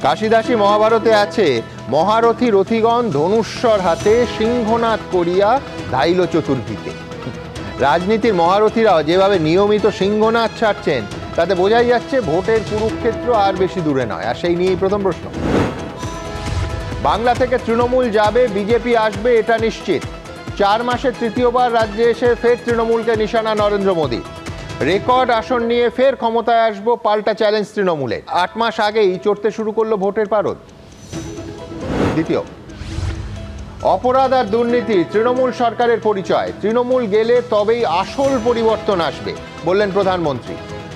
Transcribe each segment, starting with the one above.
কাশিদাসী মহাভারতে আছে, মহারথী রথিগণ ধনুস্বর হাতে সিংহনাদ করিয়া ধাইল চতুর্ভীতে। রাজনীতির মহারথীরাও যেভাবে নিয়মিত সিংহনাদ ছাড়ছেন, তাতে বোঝাই যাচ্ছে ভোটের কুরুক্ষেত্র আর বেশি দূরে নয়। আর সেই নিয়েই প্রথম প্রশ্ন। বাংলা থেকে তৃণমূল যাবে, বিজেপি আসবে, এটা নিশ্চিত। 4 মাসে তৃতীয়বার রাজ্যে এসে ফের তৃণমূলকে নিশানা নরেন্দ্র মোদী। রেকর্ড আসন নিয়ে ফের ক্ষমতায় আসবো, পাল্টা চ্যালেঞ্জ তৃণমূলের। 8 মাস আগেই চড়তে শুরু করলো ভোটের পারদ। দ্বিতীয়, অপরাধ আর দুর্নীতি তৃণমূল সরকারের পরিচয়। তৃণমূল গেলে তবেই আসল পরিবর্তন আসবে, বললেন প্রধানমন্ত্রী।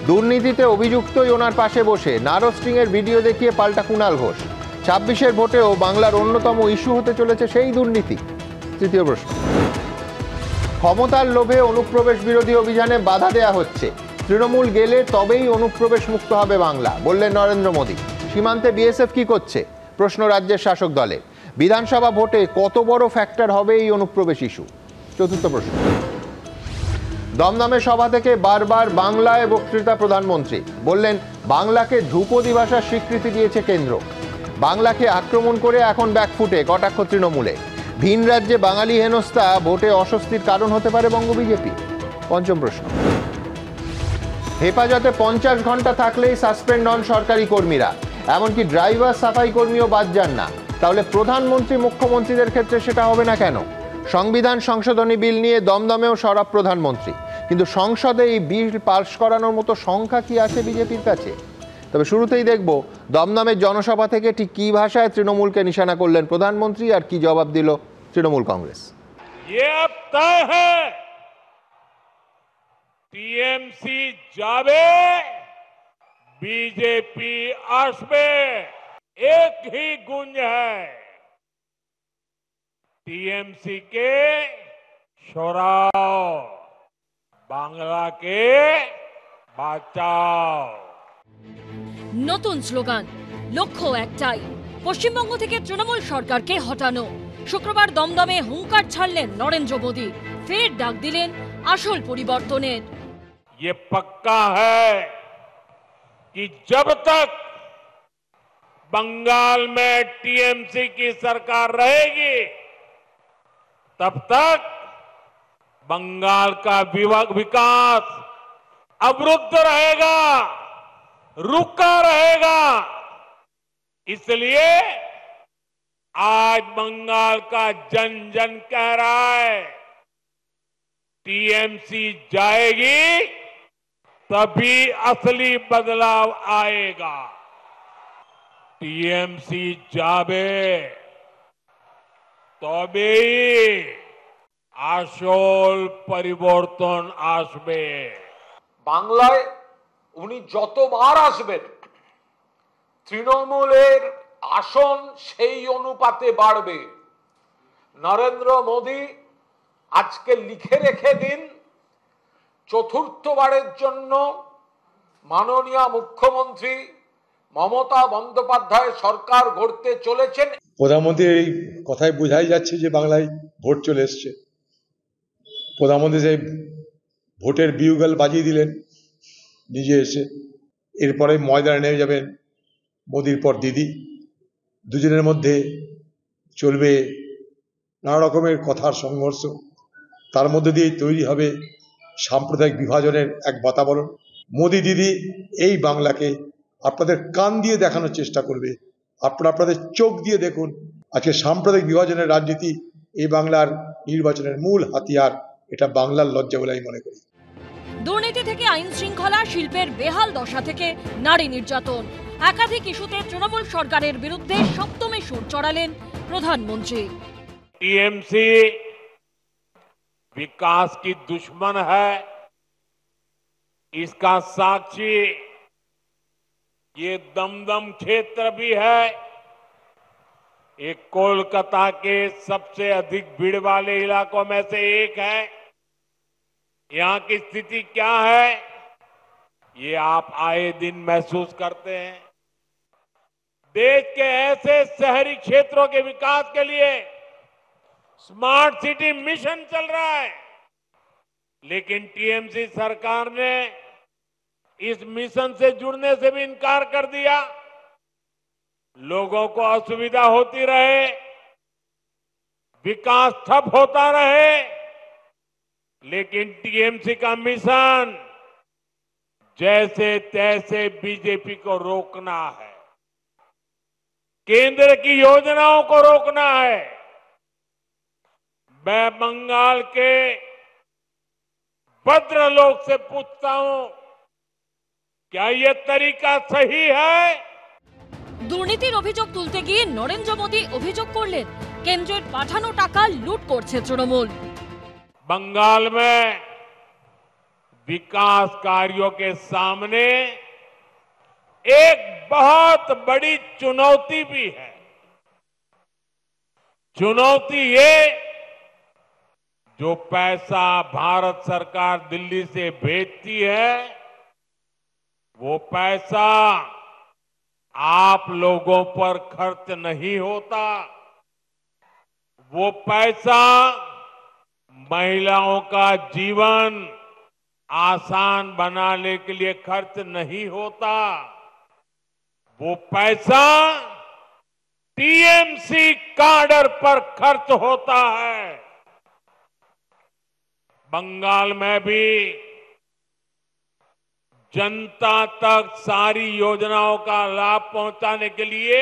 দুর্নীতিতে অভিযুক্তই ওনার পাশে বসে নারদ সিং এর ভিডিও দেখিয়ে পাল্টা কুণাল ঘোষ। 26-এর ভোটেও বাংলার অন্যতম ইস্যু হতে চলেছে সেই দুর্নীতি। তৃতীয় প্রশ্ন, ক্ষমতার লোভে অনুপ্রবেশ বিরোধী অভিযানে বাধা দেয়া হচ্ছে। তৃণমূল গেলে তবেই অনুপ্রবেশ মুক্ত হবে বাংলা, বললেন নরেন্দ্র মোদী। সীমান্তে বিএসএফ কি করছে, প্রশ্ন রাজ্যের শাসক দলের। বিধানসভা ভোটে কত বড় ফ্যাক্টর হবে এই অনুপ্রবেশ ইস্যু। চতুর্থ প্রশ্ন, দমদমে সভা থেকে বারবার বাংলায় বক্তৃতা প্রধানমন্ত্রী। বললেন, বাংলাকে ধ্রুপদী ভাষার স্বীকৃতি দিয়েছে কেন্দ্র। বাংলাকে আক্রমণ করে এখন ব্যাকফুটে, কটাক্ষ তৃণমূলে। ভিন রাজ্যে বাঙালি হেনস্থা ভোটে অস্বস্তির কারণ হতে পারে বঙ্গ বিজেপি। পঞ্চম প্রশ্ন, হেফাজতে 50 ঘন্টা থাকলেই সাসপেন্ড হন সরকারি কর্মীরা, এমনকি ড্রাইভার সাফাই কর্মীও বাদ যান না। তাহলে প্রধানমন্ত্রী মুখ্যমন্ত্রীদের ক্ষেত্রে সেটা হবে না কেন? সংবিধান সংশোধনী বিল নিয়ে দমদমেও সরব প্রধানমন্ত্রী, কিন্তু সংসদে এই বিল পাস করানোর মতো সংখ্যা কি আছে বিজেপির কাছে? তবে শুরুতেই দেখব দমদমের জনসভা থেকে ঠিক কি ভাষায় তৃণমূলকে নিশানা করলেন প্রধানমন্ত্রী, আর কি জবাব দিল তৃণমূল কংগ্রেস। টিএমসি যাবে, बीजेपी আসবে, एक ही गुंज है, टीएमसी के সরাও, বাংলাকে বাঁচাও। নতুন স্লোগান, লক্ষ্য একটাই, পশ্চিমবঙ্গ থেকে তৃণমূল সরকারকে হটানো। শুক্রবার দমদমে হুঙ্কার ছাড়লেন নরেন্দ্র মোদী, ফের ডাক দিলেন আসল পরিবর্তনের। ये पक्का है कि जब तक बंगाल में टीएमसी की सरकार रहेगी, तब तक बंगाल का विकास अवरुद्ध रहेगा, रुका रहेगा। इसलिए आज बंगाल का जन जन कह रहा है, टीएमसी जाएगी तभी असली बदलाव आएगा। टीएमसी जाबे तबेई আসল পরিবর্তন আসবে। বাংলায় উনি যতবার আসবেন, তৃণমূলের আসন সেই অনুপাতে বাড়বে। নরেন্দ্র মোদী আজকে লিখে রেখে দিন, চতুর্থবারের জন্য মাননীয় মুখ্যমন্ত্রী মমতা বন্দ্যোপাধ্যায় সরকার গড়তে চলেছেন। প্রধানমন্ত্রীর এই কথায় বোঝাই যাচ্ছে যে বাংলায় ভোট চলে এসছে। প্রধানমন্ত্রী সেই ভোটের বিউগল বাজিয়ে দিলেন নিজে এসে। এরপরে ময়দানে নেমে যাবেন মোদির পর দিদি। দুজনের মধ্যে চলবে নানা রকমের কথার সংঘর্ষ। তার মধ্যে দিয়েই তৈরি হবে সাম্প্রদায়িক বিভাজনের এক বাতাবরণ। মোদি দিদি এই বাংলাকে আপনাদের কান দিয়ে দেখানোর চেষ্টা করবে। আপনারা আপনাদের চোখ দিয়ে দেখুন, আজকে সাম্প্রদায়িক বিভাজনের রাজনীতি এই বাংলার নির্বাচনের মূল হাতিয়ার। এটা বাংলার লজ্জা বলে আমি মনে করি। দুর্নীতি থেকে আইন শৃঙ্খলা, শিল্পের বেহাল দশা থেকে নারী নির্যাতন, একাধিক ইস্যুতে তৃণমূল সরকারের বিরুদ্ধে সপ্তমে সুর চড়ালেন প্রধানমন্ত্রী। टीएमसी विकास की दुश्मन है, इसका साक्षी ये दमदम क्षेत्र भी है। ये कोलकाता के सबसे अधिक भीड़ वाले इलाकों में से एक है। यहाँ की स्थिति क्या है, ये आप आए दिन महसूस करते हैं। देश के ऐसे शहरी क्षेत्रों के विकास के लिए स्मार्ट सिटी मिशन चल रहा है, लेकिन टीएमसी सरकार ने इस मिशन से जुड़ने से भी इनकार कर दिया। लोगों को असुविधा होती रहे, विकास ठप होता रहे, लेकिन टीएमसी का मिशन जैसे तैसे बीजेपी को रोकना है, केंद्र की योजनाओं को रोकना है। मैं बंगाल के भद्रलोक से पूछता हूं, क्या ये तरीका सही है? দুর্নীতির অভিযোগ তুলতে গিয়ে নরেন্দ্র মোদী অভিযোগ করলেন কেন্দ্রের পাঠানো টাকা লুট করছে তৃণমূল। बंगाल में विकास कार्यों के सामने एक बहुत बड़ी चुनौती भी है। चुनौती ये, जो पैसा भारत सरकार दिल्ली से भेजती है, वो पैसा आप लोगों पर खर्च नहीं होता। वो पैसा महिलाओं का जीवन आसान बनाने के लिए खर्च नहीं होता। वो पैसा टीएमसी काडर पर खर्च होता है। बंगाल में भी जनता तक सारी योजनाओं का लाभ पहुंचाने के लिए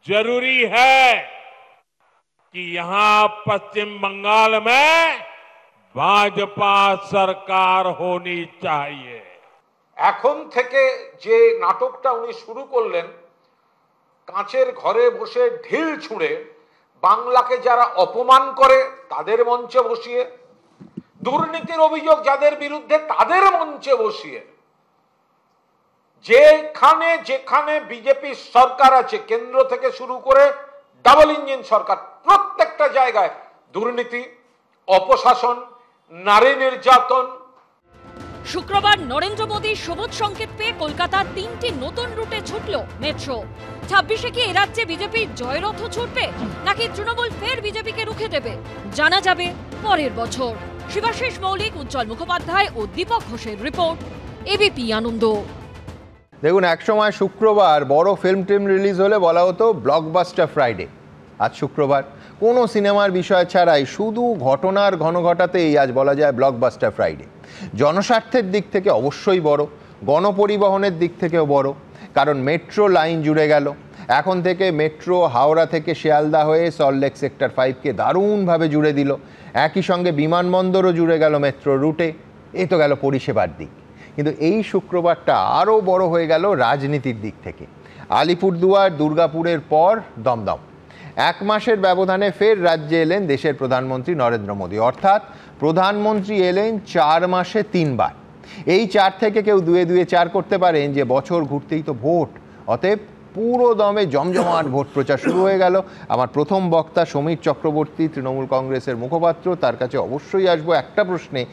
जरूरी है कि यहां पश्चिम बंगाल में भाजपा सरकार होनी चाहिए। এখন থেকে যে নাটকটা উনি শুরু করলেন, কাঁচের ঘরে বসে ঢিল ছুঁড়ে বাংলাকে যারা অপমান করে তাদের মঞ্চে বসিয়ে, দুর্নীতির অভিযোগ যাদের বিরুদ্ধে তাদের মঞ্চে বসিয়ে, যেখানে যেখানে বিজেপি সরকার আছে কেন্দ্র থেকে শুরু করে ডাবল ইঞ্জিন সরকার, প্রত্যেকটা জায়গায় দুর্নীতি, অপশাসন, নারী নির্যাতন। শুক্রবার নরেন্দ্র মোদীর সবুজ সংকেত পেয়ে কলকাতার 3টি নতুন রুটে ছুটল মেট্রো। 26-এ কি এ রাজ্যে বিজেপির জয়রথ ছুটবে, নাকি তৃণমূল ফের বিজেপিকে রুখে দেবে, জানা যাবে পরের বছর। শিবাশিস মৌলিক, উজ্জ্বল মুখোপাধ্যায় ও দীপক ঘোষের রিপোর্ট, এবিপি আনন্দ। দেখুন, একসময় শুক্রবার বড় ফিল্ম টিম রিলিজ হলে বলা হতো ব্লকবাস্টার ফ্রাইডে। আজ শুক্রবার কোনো সিনেমার বিষয় ছাড়াই শুধু ঘটনার ঘন ঘটাতেই আজ বলা যায় ব্লকবাস্টার ফ্রাইডে। জনস্বার্থের দিক থেকে অবশ্যই বড়, গণপরিবহনের দিক থেকেও বড়, কারণ মেট্রো লাইন জুড়ে গেল। এখন থেকে মেট্রো হাওড়া থেকে শিয়ালদা হয়ে সল্টলেক সেক্টর 5কে দারুণভাবে জুড়ে দিল। একই সঙ্গে বিমানবন্দরও জুড়ে গেল মেট্রো রুটে। এ তো গেল পরিষেবার দিক, কিন্তু এই শুক্রবারটা আরও বড় হয়ে গেল রাজনীতির দিক থেকে। আলিপুরদুয়ার, দুর্গাপুরের পর দমদম। 1 মাসের ব্যবধানে ফের রাজ্যে এলেন দেশের প্রধানমন্ত্রী নরেন্দ্র মোদী, অর্থাৎ প্রধানমন্ত্রী এলেন 4 মাসে 3 বার। এই 4 থেকে কেউ 2-2 4 করতে পারেন যে বছর ঘুরতেই তো ভোট, অতএব পুরো দমে জমজমাট ভোট প্রচার শুরু হয়ে গেল। আমার প্রথম বক্তা সমীর চক্রবর্তী, তৃণমূল কংগ্রেসের মুখপাত্র, তার কাছে অবশ্যই আসবো একটা প্রশ্নে।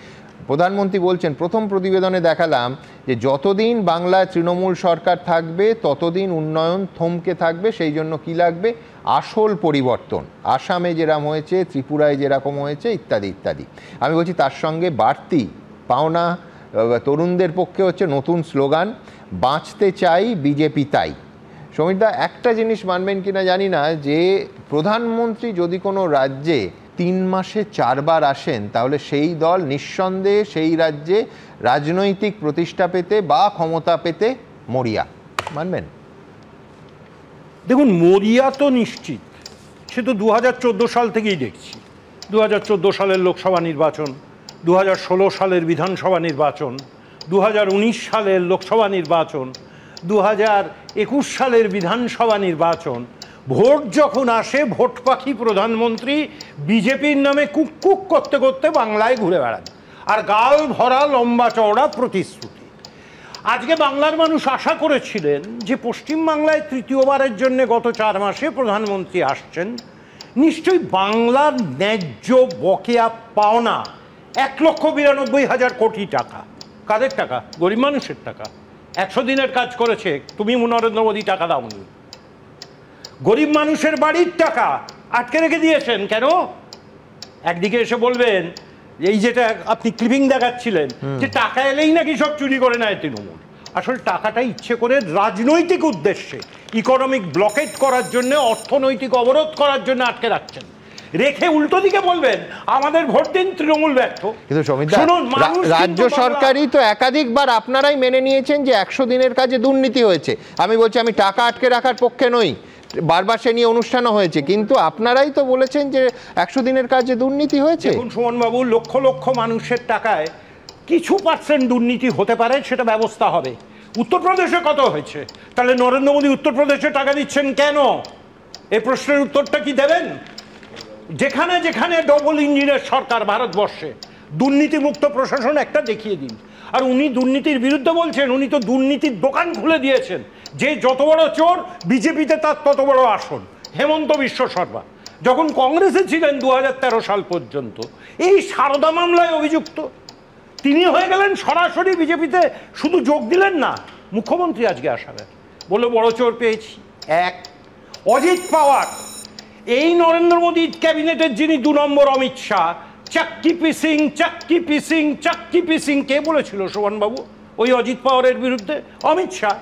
প্রধানমন্ত্রী বলছেন, প্রথম প্রতিবেদনে দেখালাম যে যতদিন বাংলায় তৃণমূল সরকার থাকবে ততদিন উন্নয়ন থমকে থাকবে, সেই জন্য কি লাগবে, আসল পরিবর্তন। আসামে যেরকম হয়েছে, ত্রিপুরায় যেরকম হয়েছে, ইত্যাদি ইত্যাদি। আমি বলছি তার সঙ্গে বাড়তি পাওনা তরুণদের পক্ষে হচ্ছে নতুন স্লোগান, বাঁচতে চাই বিজেপি তাই। সমীরদা, একটা জিনিস মানবেন কিনা জানি না, যে প্রধানমন্ত্রী যদি কোনো রাজ্যে 3 মাসে 4 বার আসেন, তাহলে সেই দল নিঃসন্দেহে সেই রাজ্যে রাজনৈতিক প্রতিষ্ঠা পেতে বা ক্ষমতা পেতে মরিয়া, মানবেন? দেখুন, মরিয়া তো নিশ্চিত, সে তো 2014 সাল থেকেই দেখছি। 2014 সালের লোকসভা নির্বাচন, 2016 সালের বিধানসভা নির্বাচন, 2019 সালের লোকসভা নির্বাচন, 2021 সালের বিধানসভা নির্বাচন। ভোট যখন আসে, ভোট পাখি প্রধানমন্ত্রী বিজেপির নামে কুক কুক করতে করতে বাংলায় ঘুরে বেড়ান, আর গাল ভরা লম্বা চওড়া প্রতিশ্রুতি। আজকে বাংলার মানুষ আশা করেছিলেন যে পশ্চিমবাংলায় তৃতীয়বারের জন্য গত 4 মাসে প্রধানমন্ত্রী আসছেন, নিশ্চয়ই বাংলার ন্যায্য বকেয়া পাওনা 1,92,000 কোটি টাকা। কাদের টাকা? গরিব মানুষের টাকা। 100 দিনের কাজ করেছে, তুমি নরেন্দ্র মোদী টাকা দাওনি। গরিব মানুষের বাড়ির টাকা আটকে রেখে দিয়েছেন কেন? একদিকে এসে বলবেন, এই যেটা আপনি ক্লিপিং দেখাচ্ছিলেন, যে টাকা এলেই নাকি সব চুরি করে নেয় তৃণমূল, আসলে টাকাটা ইচ্ছে করে রাজনৈতিক উদ্দেশ্যে ইকোনমিক ব্লকেট করার জন্য, অর্থনৈতিক অবরোধ করার জন্য আটকে রাখছেন, রেখে উল্টো দিকে বলবেন আমাদের ভোট দিন, তৃণমূল ব্যর্থ। কিন্তু রাজ্য সরকারই তো একাধিকবার আপনারাই মেনে নিয়েছেন যে 100 দিনের কাজে দুর্নীতি হয়েছে। আমি বলছি আমি টাকা আটকে রাখার পক্ষে নই, বারবার সে নিয়ে অনুষ্ঠানও হয়েছে, কিন্তু আপনারাই তো বলেছেন যে 100 দিনের কাজে দুর্নীতি হয়েছে। দেখুন সুমনবাবু, লক্ষ লক্ষ মানুষের টাকায় কিছু পার্সেন্ট দুর্নীতি হতে পারে, সেটা ব্যবস্থা হবে। উত্তরপ্রদেশে কত হয়েছে? তাহলে নরেন্দ্র মোদী উত্তরপ্রদেশে টাকা দিচ্ছেন কেন? এই প্রশ্নের উত্তরটা কি দেবেন? যেখানে যেখানে ডবল ইঞ্জিনের সরকার ভারতবর্ষে, দুর্নীতিমুক্ত প্রশাসন একটা দেখিয়ে দিন। আর উনি দুর্নীতির বিরুদ্ধে বলছেন, উনি তো দুর্নীতির দোকান খুলে দিয়েছেন। যে যত বড় চোর, বিজেপিতে তার তত বড় আসন। হেমন্ত বিশ্ব শর্মা যখন কংগ্রেসে ছিলেন 2013 সাল পর্যন্ত এই সারদা মামলায় অভিযুক্ত, তিনি হয়ে গেলেন সরাসরি বিজেপিতে, শুধু যোগ দিলেন না, মুখ্যমন্ত্রী আজকে আসাবেন বলে বড় চোর পেয়েছি। এক, অজিত পাওয়ার, এই নরেন্দ্র মোদীর ক্যাবিনেটের যিনি 2 নম্বর অমিত শাহ, চাক্কি পিসিং চাক্কি পিসিং চাক্কি পিসিং কে বলেছিল শোভনবাবু? ওই অজিত পাওয়ারের বিরুদ্ধে অমিত শাহ।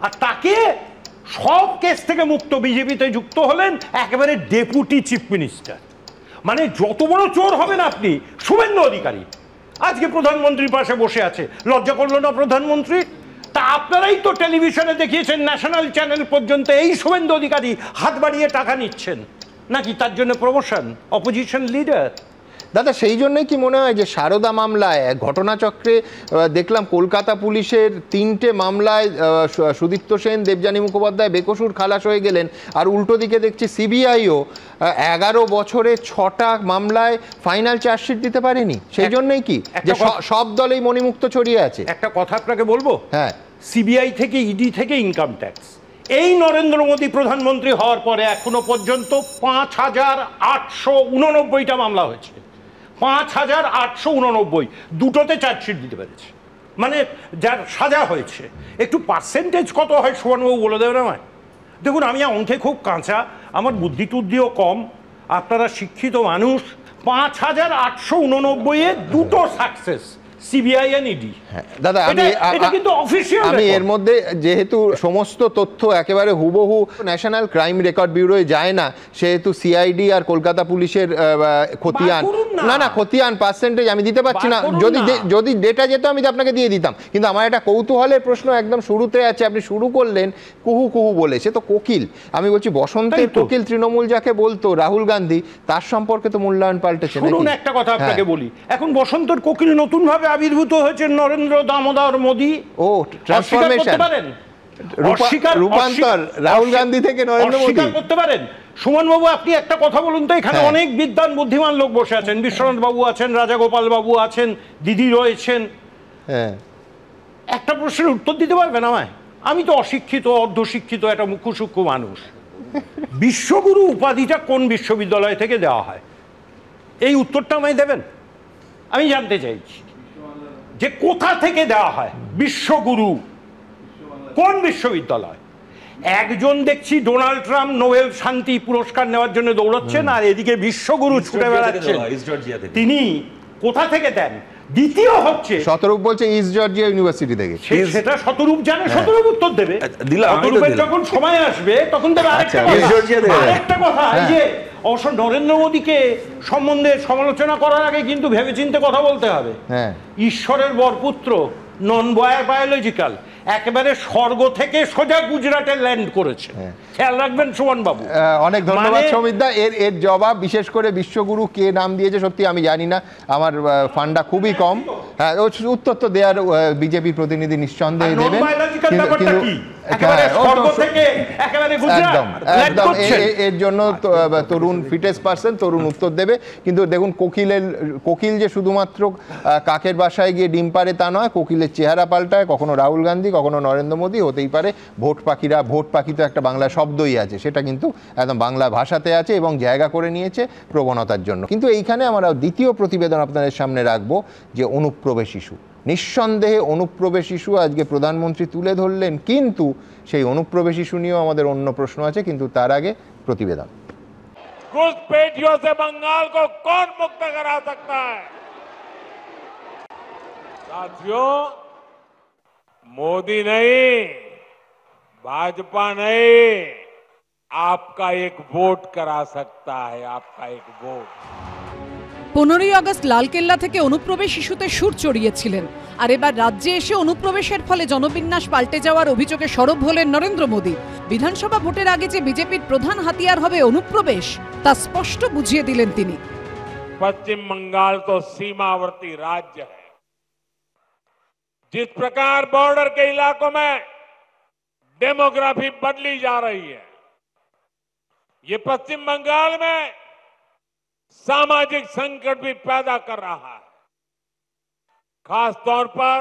আর তাকে সব কেস থেকে মুক্ত, বিজেপিতে যুক্ত হলেন একেবারে ডেপুটি চিফ মিনিস্টার। মানে যত বড় চোর হবেন আপনি, শুভেন্দু অধিকারী আজকে প্রধানমন্ত্রীর পাশে বসে আছে, লজ্জা করলো না প্রধানমন্ত্রী? তা আপনারাই তো টেলিভিশনে দেখিয়েছেন, ন্যাশনাল চ্যানেল পর্যন্ত, এই শুভেন্দু অধিকারী হাত বাড়িয়ে টাকা নিচ্ছেন, নাকি তার জন্য প্রমোশন? Opposition leader. দাদা, সেই জন্যই কি মনে হয় যে সারদা মামলায় ঘটনাচক্রে দেখলাম কলকাতা পুলিশের 3টে মামলায় সুদীপ্ত সেন, দেবযানী মুখোপাধ্যায় বেকসুর খালাস হয়ে গেলেন, আর উল্টো দিকে দেখছি সিবিআইও 11 বছরে 6টা মামলায় ফাইনাল চার্জশিট দিতে পারেনি? সেই জন্যই কি যে সব দলেই মণিমুক্ত ছড়িয়ে আছে? একটা কথা আপনাকে বলবো, হ্যাঁ, সিবিআই থেকে, ইডি থেকে, ইনকাম ট্যাক্স, এই নরেন্দ্র মোদী প্রধানমন্ত্রী হওয়ার পরে এখনো পর্যন্ত 5889টা মামলা হয়েছে। 5889, দুটোতে চার্জশিট দিতে পেরেছে, মানে যার সাজা হয়েছে। একটু পার্সেন্টেজ কত হয় সুবর্ণবাবু বলে দেবেন আমায়? দেখুন, আমি অঙ্কে খুব কাঁচা, আমার বুদ্ধি টুদ্ধিও কম, আপনারা শিক্ষিত মানুষ। 5889-এ দুটো সাকসেস, সিবিআই এন্ড ইডি। দাদা, আমি এর মধ্যে যেহেতু সমস্ত তথ্য একেবারে হুবহু ন্যাশনাল ক্রাইম রেকর্ড ব্যুরোয় যায় না, সেহেতু সিআইডি আর কলকাতা পুলিশের খতিয়ান, না খতিয়ান পার্সেন্টেজ আমি দিতে পারছি না। যদি ডেটা যেত আমি আপনাকে দিয়ে দিতাম। কিন্তু আমার একটা কৌতূহলের প্রশ্ন একদম শুরুতে আছে, আপনি শুরু করলেন কুহু কুহু বলে, সে তো কোকিল। আমি বলছি বসন্তের কোকিল তৃণমূল যাকে বলতো রাহুল গান্ধী, তার সম্পর্কে তো মূল্যায়ন পাল্টেছে। একটা কথা আপনাকে বলি, এখন বসন্তের কোকিল নতুন ভাবে আবির্ভূত হয়েছে নরেন্দ্র দামোদর মোদী। ও ট্রান্সফরমেশন, রূপান্তর রাহুল গান্ধী থেকে নরেন্দ্র মোদী করতে পারেন? সুমন বাবু, আপনি একটা কথা বলুন তো, এখানে অনেক বিদ্বান বুদ্ধিমান লোক বসে আছেন, বিশ্বনাথ বাবু আছেন, রাজাগোপাল বাবু আছেন, দিদি রয়েছেন, একটা প্রশ্নের উত্তর দিতে পারবেন আমায়? আমি তো অশিক্ষিত, অর্ধশিক্ষিত একটা মুখ্যসূক্ষ্ম মানুষ। বিশ্বগুরু উপাধিটা কোন বিশ্ববিদ্যালয় থেকে দেওয়া হয়? এই উত্তরটা আমায় দেবেন? আমি জানতে চাইছি যে কোথা থেকে দেওয়া হয় বিশ্বগুরু, কোন বিশ্ববিদ্যালয়? একজন দেখছি ডোনাল্ড ট্রাম্প নোবেল শান্তি পুরস্কার নেওয়ার জন্য দৌড়াচ্ছেন, আর এদিকে বিশ্বগুরু ছুটে বেড়াচ্ছেন। তিনি কোথা থেকে দেন? দ্বিতীয় হচ্ছে, শতরূপ বলছে ইস্ট জর্জিয়া ইউনিভার্সিটি থেকে। সেটা শতরূপ জানে, শতরূপ উত্তর দেবে। শতরূপের যখন সময় আসবে তখন দেবে। আরেকটা কথা, এই যে অবশ্য নরেন্দ্র মোদীকে সম্বন্ধে সমালোচনা করার আগে কিন্তু ভেবেচিন্তে কথা বলতে হবে। ঈশ্বরের বরপুত্র, নন বায়োলজিক্যাল, একেবারে স্বর্গ থেকে সোজা গুজরাটে ল্যান্ড করেছে। খেয়াল রাখবেন সুমন বাবু। অনেক ধন্যবাদ সৌমিতদা। এর জবাব, বিশেষ করে বিশ্বগুরু কে নাম দিয়েছে সত্যি আমি জানি না, আমার ফান্ডা খুবই কম। হ্যাঁ, উত্তর তো দেওয়ার বিজেপি প্রতিনিধি নিঃসন্দেহে দেবেন, একদম এর জন্য তরুণ ফিটেস্ট পার্সন, তরুণ উত্তর দেবে। কিন্তু দেখুন, কোকিল যে শুধুমাত্র কাকের বাসায় গিয়ে ডিম পারে তা নয়, কোকিলের চেহারা পাল্টায়, কখনো রাহুল গান্ধী, কখনো নরেন্দ্র মোদী, হতেই পারে ভোট পাখিরা। ভোট পাখি তো একটা বাংলা শব্দই আছে, সেটা কিন্তু একদম বাংলা ভাষাতে আছে এবং জায়গা করে নিয়েছে প্রবণতার জন্য। কিন্তু এইখানে আমরা দ্বিতীয় প্রতিবেদন আপনাদের সামনে রাখবো, যে অনুপ্রবেশ ইস্যু। নিঃসন্দেহে অনুপ্রবেশ ইস্যু আজকে প্রধানমন্ত্রী তুলে ধরলেন, কিন্তু সেই অনুপ্রবেশ ইস্যু নিয়েও আমাদের অন্য প্রশ্ন আছে। কিন্তু তার আগে প্রতিবেদন। घुसपैठियों से बंगाल को कौन मुक्त करा सकता है? साथियों, मोदी नहीं, भाजपा नहीं, आपका एक वोट करा सकता है, आपका एक वोट। 15ই আগস্ট লালকেল্লা থেকে অনুপ্রবেশ ইস্যুতে সুর চড়িয়েছিলেন, আর এবার রাজ্যে এসে অনুপ্রবেশের ফলে জনবিন্যাস পাল্টে যাওয়ার অভিযোগে সরব হলেন নরেন্দ্র মোদী। বিধানসভা ভোটের আগে যে বিজেপির প্রধান হাতিয়ার হবে অনুপ্রবেশ, তা স্পষ্ট বুঝিয়ে দিলেন তিনি। पश्चिम बंगाल तो सीमावर्ती राज्य है। जिस प्रकार बॉर्डर के इलाकों में डेमोग्राफी बदली जा रही है, ये पश्चिम बंगाल में सामाजिक संकट भी पैदा कर रहा है। खास तौर पर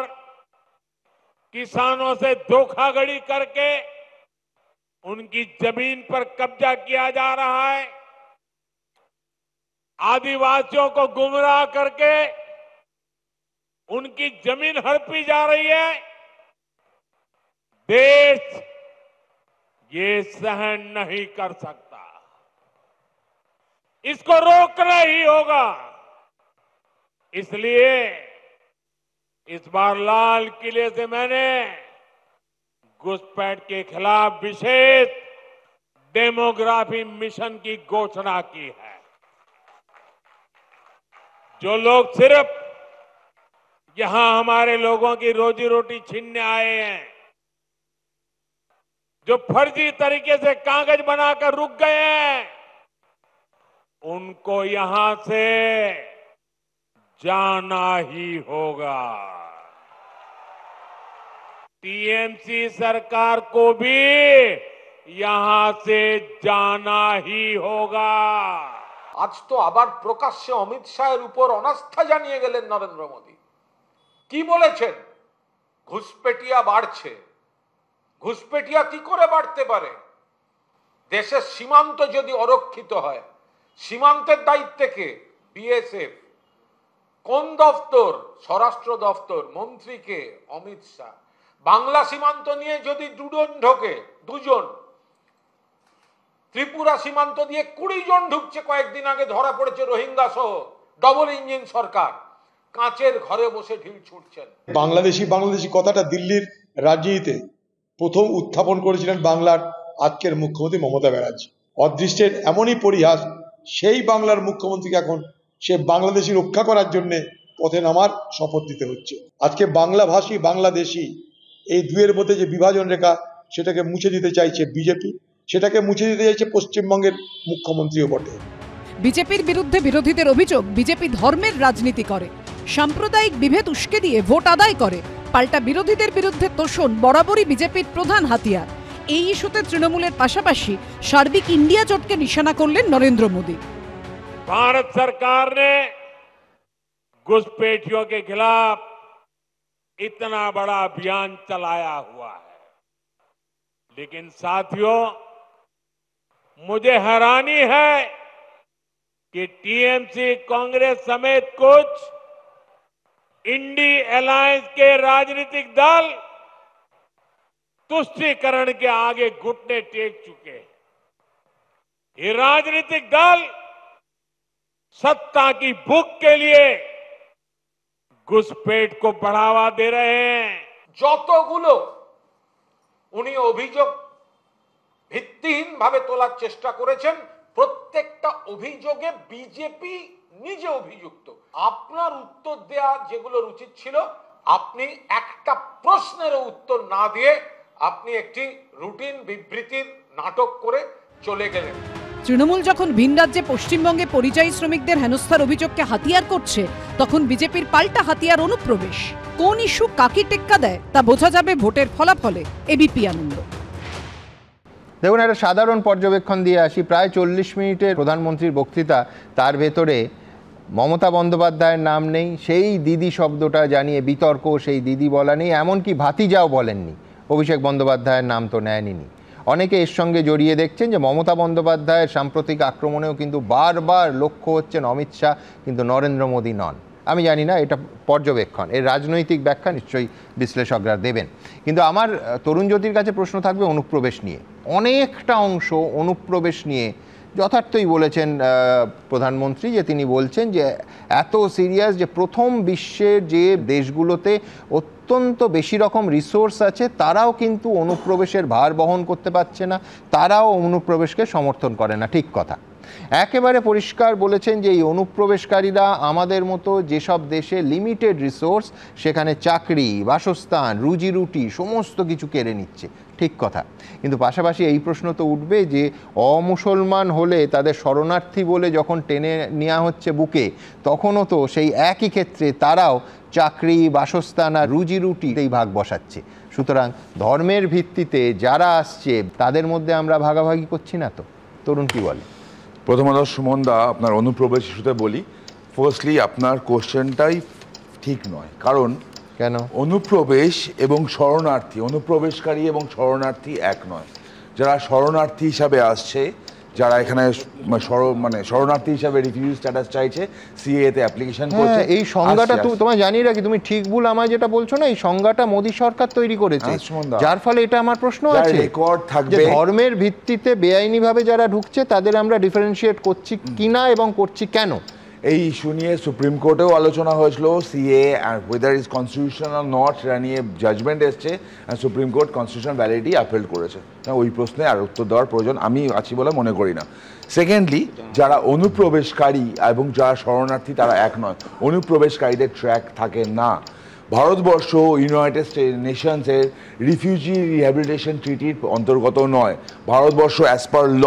किसानों से धोखाधड़ी करके उनकी जमीन पर कब्जा किया जा रहा है, आदिवासियों को गुमराह करके उनकी जमीन हड़पी जा रही है। देश ये सहन नहीं कर सकता, इसको रोकना ही होगा। इसलिए इस बार लाल किले से मैंने घुसपैठ के खिलाफ विशेष डेमोग्राफी मिशन की घोषणा की है। जो लोग सिर्फ यहां हमारे लोगों की रोजी रोटी छीनने आए हैं, जो फर्जी तरीके से कागज बनाकर रुक गए हैं, उनको यहां से जाना ही होगा। टीएमसी सरकार को भी यहां से जाना ही होगा। আজ তো আবার প্রকাশ্যে অমিত শাহের উপর অনাস্থা জানিয়ে গেলেন নরেন্দ্র মোদী। কি বলেছেন? ঘুষপেটিয়া বাড়ছে। ঘুষপেটিয়া কি করে বাড়তে পারে? দেশের সীমান্ত যদি অরক্ষিত হয়, সীমান্তের দায়িত্বে কে? বিএসএফ। কোন দপ্তর? স্বরাষ্ট্র দপ্তর। মন্ত্রী কে? অমিত শাহ। বাংলা সীমান্ত নিয়ে যদি দুজন ত্রিপুরা সীমান্ত দিয়ে 20 জন ঢুকছে, কয়েকদিন আগে ধরা পড়েছে রোহিঙ্গা সহ। ডবল ইঞ্জিন সরকার কাঁচের ঘরে বসে ঢিল ছুটছেন। বাংলাদেশি কথাটা দিল্লির রাজনীতিতে প্রথম উত্থাপন করেছিলেন বাংলার আজকের মুখ্যমন্ত্রী মমতা ব্যানার্জি। অদৃষ্টের এমনই পরিহাস, সেই বাংলার মুখ্যমন্ত্রীকে এখন সে বাংলাদেশি রক্ষা করার জন্য পথে নামার শপথ দিতে হচ্ছে। আজকে বাংলাভাষী বাংলাদেশি এই দুয়ের মধ্যে যে বিভাজন রেখা, সেটাকে মুছে দিতে চাইছে বিজেপি, সেটাকে মুছে দিতে চাইছে পশ্চিমবঙ্গের মুখ্যমন্ত্রীও বটে। বিজেপির বিরুদ্ধে বিরোধীদের অভিযোগ, বিজেপি ধর্মের রাজনীতি করে, সাম্প্রদায়িক বিভেদ উস্কে দিয়ে ভোট আদায় করে। পাল্টা বিরোধীদের বিরুদ্ধে তোষণ বরাবরই বিজেপির প্রধান হাতিয়ার। এই ইস্যুতে তৃণমূলের পাশাপাশি সার্বিক ইন্ডিয়া জোটকে নিশানা করলেন নরেন্দ্র মোদী। भारत सरकार ने घुसपैठियों के खिलाफ इतना बड़ा अभियान चलाया हुआ है, लेकिन साथियों, मुझे हैरानी है कि टीएमसी, कांग्रेस समेत कुछ इंडी अलायंस के राजनीतिक दल तुष्टीकरण के आगे घुटने टेक चुके हैं। ये राजनीतिक दल सत्ता की भूख के लिए घुसपैठ को बढ़ावा दे रहे हैं। যতগুলো উনি অভিযোগ ভিত্তিহীন ভাবে তোলার চেষ্টা করেছেন, প্রত্যেকটা অভিযোগে বিজেপি নিজে অভিযুক্ত। আপনার উত্তর দেয়া যেগুলো উচিত ছিল, আপনি একটা প্রশ্নেরও উত্তর না দিয়ে আপনি একটি রুটিন বিবৃতির নাটক করে চলে গেলেন। তৃণমূল যখন ভিন রাজ্যে পশ্চিমবঙ্গে পরিযায়ী শ্রমিকদের হেনস্থার অভিযোগকে হাতিয়ার করছে, তখন বিজেপির পাল্টা হাতিয়ার অনুপ্রবেশ। কোন ইস্যু কাকে টেক্কা দেয় তা বোঝা যাবে ভোটের ফলাফলে। এবিপি আনন্দ। দেখুন, একটা সাধারণ পর্যবেক্ষণ দিয়ে আসি। প্রায় 40 মিনিটের প্রধানমন্ত্রীর বক্তৃতা, তার ভেতরে মমতা বন্দ্যোপাধ্যায়ের নাম নেই, সেই দিদি শব্দটা জানিয়ে বিতর্ক, সেই দিদি বলা নেই, এমনকি ভাতিজাও বলেননি। অভিষেক বন্দ্যোপাধ্যায়ের নাম তো নেয়নি। অনেকে এর সঙ্গে জড়িয়ে দেখছেন যে মমতা বন্দ্যোপাধ্যায়ের সাম্প্রতিক আক্রমণেও কিন্তু বারবার লক্ষ্য হচ্ছেন অমিত শাহ, কিন্তু নরেন্দ্র মোদী নন। আমি জানি না, এটা পর্যবেক্ষণ, এর রাজনৈতিক ব্যাখ্যা নিশ্চয়ই বিশ্লেষকরা দেবেন। কিন্তু আমার তরুণ জ্যোতির কাছে প্রশ্ন থাকবে অনুপ্রবেশ নিয়ে। অনেকটা অংশ অনুপ্রবেশ নিয়ে যথার্থই বলেছেন প্রধানমন্ত্রী, যে তিনি বলছেন যে এত সিরিয়াস যে প্রথম বিশ্বের যে দেশগুলোতে অত্যন্ত বেশি রকম রিসোর্স আছে তারাও কিন্তু অনুপ্রবেশের ভার বহন করতে পারছে না, তারাও অনুপ্রবেশকে সমর্থন করে না। ঠিক কথা, একেবারে পরিষ্কার বলেছেন যে এই অনুপ্রবেশকারীরা আমাদের মতো যেসব দেশে লিমিটেড রিসোর্স সেখানে চাকরি, বাসস্থান, রুজি রুটি সমস্ত কিছু কেড়ে নিচ্ছে। ঠিক কথা, কিন্তু পাশাপাশি এই প্রশ্ন তো উঠবে যে অমুসলমান হলে তাদের শরণার্থী বলে যখন টেনে নেওয়া হচ্ছে বুকে, তখনও তো সেই একই ক্ষেত্রে তারাও চাকরি, বাসস্থান আর রুজি রুটিতেই ভাগ বসাচ্ছে। সুতরাং ধর্মের ভিত্তিতে যারা আসছে তাদের মধ্যে আমরা ভাগাভাগি করছি না তো? তরুণ কি বলে? প্রথমত সুমন দা, আপনার অনুপ্রবেশ ইস্যুতে বলি, ফার্স্টলি আপনার কোশ্চেনটাই ঠিক নয়। কারণ কেন? অনুপ্রবেশ এবং শরণার্থী, অনুপ্রবেশকারী এবং শরণার্থী এক নয়। যারা শরণার্থী হিসাবে আসছে, যারা এখানে মানে শরণার্থী হিসাবে রিফিউজি স্ট্যাটাস চাইছে, সিএএ তে অ্যাপ্লিকেশন করছে, এই সংজ্ঞাটা তোমায় জানিয়ে রাখি, তুমি ঠিক ভুল আমায় যেটা বলছো না, এই সংজ্ঞাটা মোদী সরকার তৈরি করেছে, যার ফলে এটা আমার প্রশ্ন আছে রেকর্ড থাকবে যে ধর্মের ভিত্তিতে বেআইনি ভাবে যারা ঢুকছে তাদের আমরা ডিফারেন্সিয়েট করছি কিনা এবং করছি কেন। এই ইস্যু নিয়ে সুপ্রিম কোর্টেও আলোচনা হয়েছিল, সিএ আর ওয়েদার ইজ কনস্টিটিউশনাল নট, সেটা নিয়ে জাজমেন্ট এসছে, supreme court constitutional validity upheld করেছে। ওই প্রশ্নে আর উত্তর দেওয়ার প্রয়োজন আমি আছি বলে মনে করি না। সেকেন্ডলি, যারা অনুপ্রবেশকারী এবং যারা শরণার্থী তারা এক নয়। অনুপ্রবেশকারীদের ট্র্যাক থাকে না। ভারতবর্ষ ইউনাইটেড নেশনসের রিফিউজি রিহ্যাবিলিটেশন ট্রিটির অন্তর্গত নয়। ভারতবর্ষ অ্যাজ পার ল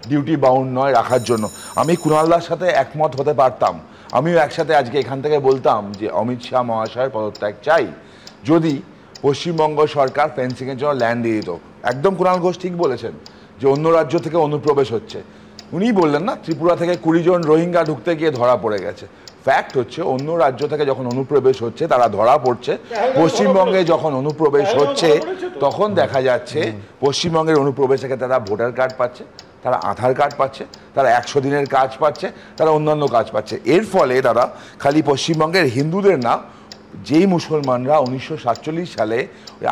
ডিউটি বাউন্ড নয় রাখার জন্য। আমি কুণালদার সাথে একমত হতে পারতাম, আমিও একসাথে আজকে এখান থেকে বলতাম যে অমিত শাহ মহাশয়ের পদত্যাগ চাই, যদি পশ্চিমবঙ্গ সরকার ফেন্সিংয়ের জন্য ল্যান্ড দিয়ে দিত। একদম কুণাল ঘোষ ঠিক বলেছেন যে অন্য রাজ্য থেকে অনুপ্রবেশ হচ্ছে। উনিই বললেন না, ত্রিপুরা থেকে 20 জন রোহিঙ্গা ঢুকতে গিয়ে ধরা পড়ে গেছে। ফ্যাক্ট হচ্ছে অন্য রাজ্য থেকে যখন অনুপ্রবেশ হচ্ছে তারা ধরা পড়ছে, পশ্চিমবঙ্গে যখন অনুপ্রবেশ হচ্ছে তখন দেখা যাচ্ছে পশ্চিমবঙ্গের অনুপ্রবেশ থেকে তারা ভোটার কার্ড পাচ্ছে, তারা আধার কার্ড পাচ্ছে, তারা 100 দিনের কাজ পাচ্ছে, তারা অন্যান্য কাজ পাচ্ছে। এর ফলে তারা খালি পশ্চিমবঙ্গের হিন্দুদের না, যেই মুসলমানরা 1947 সালে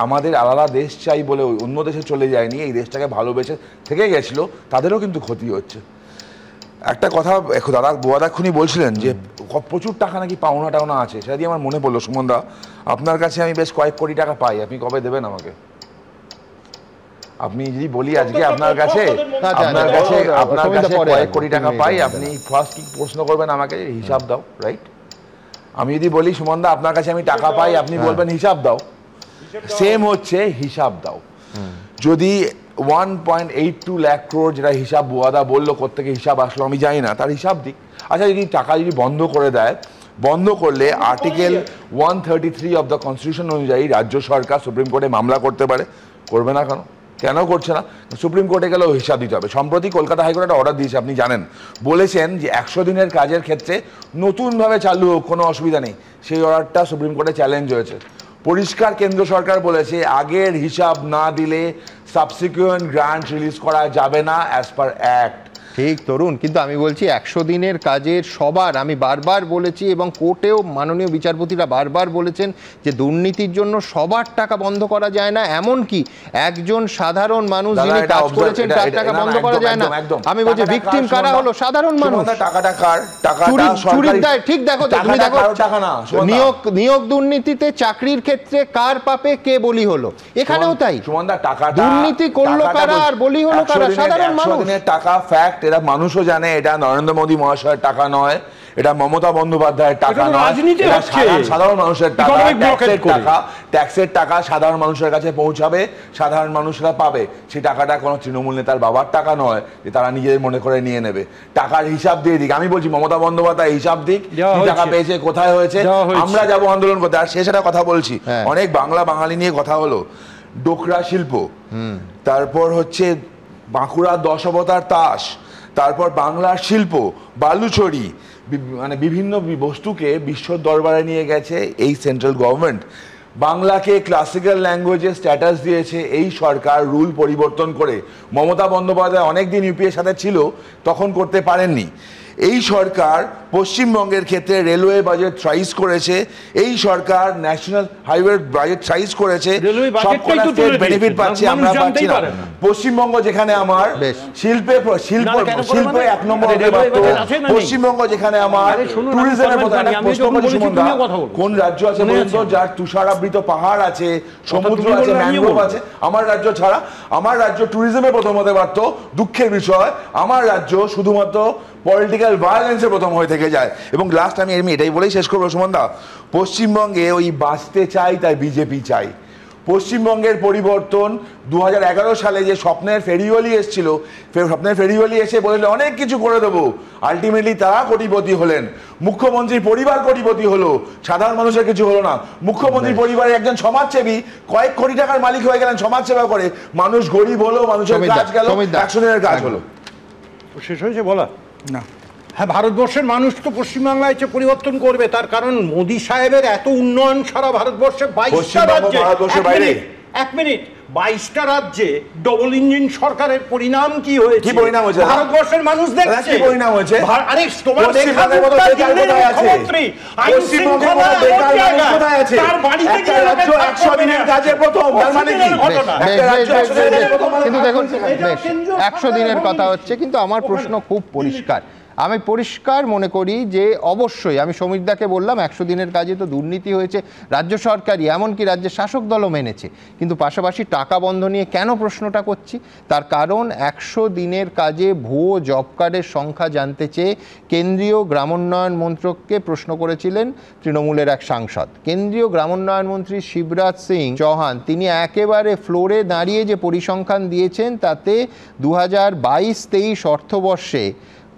আমাদের আলাদা দেশ চাই বলে অন্য দেশে চলে যায়নি, এই দেশটাকে ভালোবেসে থেকে গেছিল, তাদেরও কিন্তু ক্ষতি হচ্ছে। একটা কথা দাদা বোয়াদাক্ষণই বলছিলেন যে প্রচুর টাকা নাকি পাওনা টাওনা আছে, সেটা দিয়ে আমার মনে পড়লো সুমনদা, আপনার কাছে আমি বেশ কয়েক কোটি টাকা পাই, আপনি কবে দেবেন আমাকে? আপনি যদি বলি আজকে আপনার কাছে কয়েক কোটি টাকা পাই, আপনি ফার্স্ট কি প্রশ্ন করবেন আমাকে? হিসাব দাও, রাইট? আমি যদি বলি সুমনদা আপনার কাছে আমি টাকা পাই, আপনি বলবেন হিসাব দাও। সেম হচ্ছে হিসাব দাও। যদি 1.82 লাখ ক্রোড় যেটা হিসাব বুয়াদা বললো, কোত্থেকে হিসাব আসলো আমি জানি না, তার হিসাব দিক। আচ্ছা, যদি টাকা যদি বন্ধ করে দেয়, বন্ধ করলে আর্টিকেল 133 অফ দ্য কনস্টিটিউশন অনুযায়ী রাজ্য সরকার সুপ্রিম কোর্টে মামলা করতে পারে। করবে না কেন? কেন করছে না? সুপ্রিম কোর্টে গেলেও হিসাব দিতে হবে। সম্প্রতি কলকাতা হাইকোর্ট একটা অর্ডার দিয়েছে, আপনি জানেন, বলেছেন যে 100 দিনের কাজের ক্ষেত্রে নতুনভাবে চালু হোক, কোনো অসুবিধা নেই। সেই অর্ডারটা সুপ্রিম কোর্টে চ্যালেঞ্জ হয়েছে। পরিষ্কার কেন্দ্র সরকার বলেছে আগের হিসাব না দিলে সাবসিকুয়েন্ট গ্রান্ট রিলিজ করা যাবে না অ্যাজ পার অ্যাক্ট। ঠিক তরুণ, কিন্তু আমি বলছি 100 দিনের কাজের সবার, আমি বারবার বলেছি এবং কোর্টেও মাননীয় বিচারপতিরা বারবার বলেছেন যে দুর্নীতির জন্য সবার টাকা বন্ধ করা যায় না, এমনকি একজন সাধারণ মানুষ যিনি কাজ করেছেন তার টাকা বন্ধ করা যায় না। আমি বলছি ভিকটিম কারা হলো? সাধারণ মানুষ। টাকাটা কার? চুরির দায়। ঠিক দেখো, তুমি দেখো নিয়োগ দুর্নীতিতে চাকরির ক্ষেত্রে কার পাপে কে বলি হলো, এখানেও তাই। দুর্নীতি করলো কারা আর বলি হলো কারা? সাধারণ মানুষ। টাকা ফ্যাক্ট, এরা মানুষও জানে এটা নরেন্দ্র মোদী মহাশয়ের টাকা নয়, এটা মমতা বন্দ্যোপাধ্যায়ের টাকা নয়, এটা সাধারণ মানুষের টাকা। ট্যাক্সের টাকা সাধারণ মানুষের কাছে পৌঁছাবে, সাধারণ মানুষরা পাবে। সেই টাকাটা কোনো তৃণমূল নেতার বাবার টাকা নয় যে তারা নিজেদের মনে করে নিয়ে নেবে। টাকার হিসাব দিয়ে দিক। আমি বলছি মমতা বন্দ্যোপাধ্যায় হিসাব দিক, টাকা পেয়েছে, কোথায় হয়েছে। আমরা যাবো আন্দোলন করতে। আর শেষ একটা কথা বলছি, অনেক বাঙালি নিয়ে কথা হলো, ডোকরা শিল্প, তারপর হচ্ছে বাঁকুড়ার 10 অবতার তাস, তারপর বাংলার শিল্প, বালুচরি, মানে বিভিন্ন বস্তুকে বিশ্ব দরবারে নিয়ে গেছে এই সেন্ট্রাল গভর্নমেন্ট। বাংলাকে ক্লাসিক্যাল ল্যাঙ্গুয়েজের স্ট্যাটাস দিয়েছে এই সরকার রুল পরিবর্তন করে। মমতা বন্দ্যোপাধ্যায় অনেকদিন ইউপিএর সাথে ছিল, তখন করতে পারেননি। এই সরকার পশ্চিমবঙ্গের ক্ষেত্রে রেলওয়ে বাজেট থ্রাইস করেছে, এই সরকার ন্যাশনাল হাইওয়ে বাজেট থ্রাইস করেছে, সবকটা স্টেট বেনিফিট পাচ্ছে, আমরা পাচ্ছি না। পশ্চিমবঙ্গ যেখানে আমার শিল্পে এক নম্বর হতে পারতো, পশ্চিমবঙ্গ যেখানে আমার ট্যুরিজমের কোন রাজ্য আছে বলুন তো যার তুষারাবৃত পাহাড় আছে, সমুদ্র আছে, ম্যানগ্রোভ আছে? আমার রাজ্য ছাড়া। আমার রাজ্য ট্যুরিজমে প্রথম হতে পারতো, দুঃখের বিষয় আমার রাজ্য শুধুমাত্র পলিটিক্যাল ভায়োলেন্সে প্রথম হয়ে থেকে যায়। এবং লাস্ট আমি এটাই বলেই শেষ করবো সুমনদা, পশ্চিমবঙ্গে ওই বাঁচতে চাই তাই বিজেপি চাই। পশ্চিমবঙ্গের পরিবর্তন 2011 সালে যে স্বপ্নের ফেরিওয়ালি এসেছিল, স্বপ্নের ফেরিওয়ালি এসে বললেন অনেক কিছু করে দেবো, আলটিমেটলি তারা কোটিপতি হলেন। মুখ্যমন্ত্রীর পরিবার কোটিপতি হলো, সাধারণ মানুষের কিছু হলো না। মুখ্যমন্ত্রীর পরিবারের একজন সমাজসেবী কয়েক কোটি টাকার মালিক হয়ে গেলেন সমাজসেবা করে, মানুষ গরিব হলো, মানুষের কাজ গেল, 100 দিনের কাজ হলো। শেষ হয়েছে বলা না? হ্যাঁ, ভারতবর্ষের মানুষ তো পশ্চিমবাংলায় এসে পরিবর্তন করবে, তার কারণ মোদী সাহেবের এত উন্নয়ন সারা ভারতবর্ষে 22টা রাজ্যে। এক মিনিট, 22টা রাজ্যে ডবল ইঞ্জিন সরকারের পরিণাম কি হয়েছে? কি পরিণাম হয়েছে ভারতবর্ষের মানুষ দেখছে। কি পরিণাম হয়েছে? আরে তোমার পশ্চিমবঙ্গের মতো বেকার কোথায় আছে? পশ্চিমবঙ্গের মতো বেকার মানুষ কোথায় আছে? তার বাড়িতে গিয়ে 100 দিনের কাজে প্রথম, তার মানে কি? কিন্তু দেখুন, 100 দিনের কথা হচ্ছে, কিন্তু আমার প্রশ্ন খুব পরিষ্কার। আমি পরিষ্কার মনে করি যে অবশ্যই, আমি সমীরদাকে বললাম 100 দিনের কাজে তো দুর্নীতি হয়েছে, রাজ্য সরকারই, এমনকি রাজ্যের শাসক দলও মেনেছে, কিন্তু পাশাপাশি টাকা বন্ধ নিয়ে কেন প্রশ্নটা করছি? তার কারণ 100 দিনের কাজে ভুয়ো জব কার্ডের সংখ্যা জানতে চেয়ে কেন্দ্রীয় গ্রামোন্নয়ন মন্ত্রককে প্রশ্ন করেছিলেন তৃণমূলের এক সাংসদ। কেন্দ্রীয় গ্রামোন্নয়ন মন্ত্রী শিবরাজ সিং চৌহান তিনি একেবারে ফ্লোরে দাঁড়িয়ে যে পরিসংখ্যান দিয়েছেন, তাতে 2022-23 অর্থবর্ষে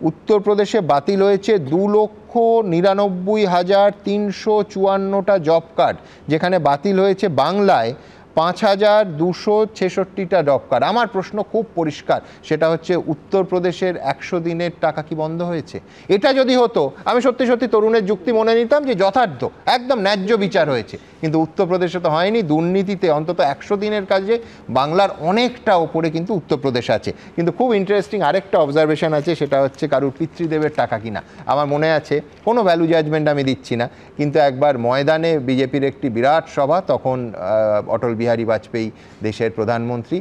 উত্তরপ্রদেশে বাতিল হয়েছে 2,99,354টা জব কার্ড, যেখানে বাতিল হয়েছে বাংলায় 5,266টা জব কার্ড। আমার প্রশ্ন খুব পরিষ্কার, সেটা হচ্ছে উত্তরপ্রদেশের 100 দিনের টাকা কি বন্ধ হয়েছে? এটা যদি হতো, আমি সত্যি সত্যি তরুণের যুক্তি মনে নিতাম যে যথার্থ, একদম ন্যায্য বিচার হয়েছে, কিন্তু উত্তরপ্রদেশে তো হয়নি। দুর্নীতিতে অন্তত 100 দিনের কাজে বাংলার অনেকটা ওপরে কিন্তু উত্তরপ্রদেশ আছে। কিন্তু খুব ইন্টারেস্টিং আরেকটা অবজারভেশন আছে, সেটা হচ্ছে কারুর পিতৃদেবের টাকা কিনা। আমার মনে আছে, কোনো ভ্যালু জাজমেন্ট আমি দিচ্ছি না, কিন্তু একবার ময়দানে বিজেপির একটি বিরাট সভা, তখন অটল বিহারী বাজপেয়ী দেশের প্রধানমন্ত্রী,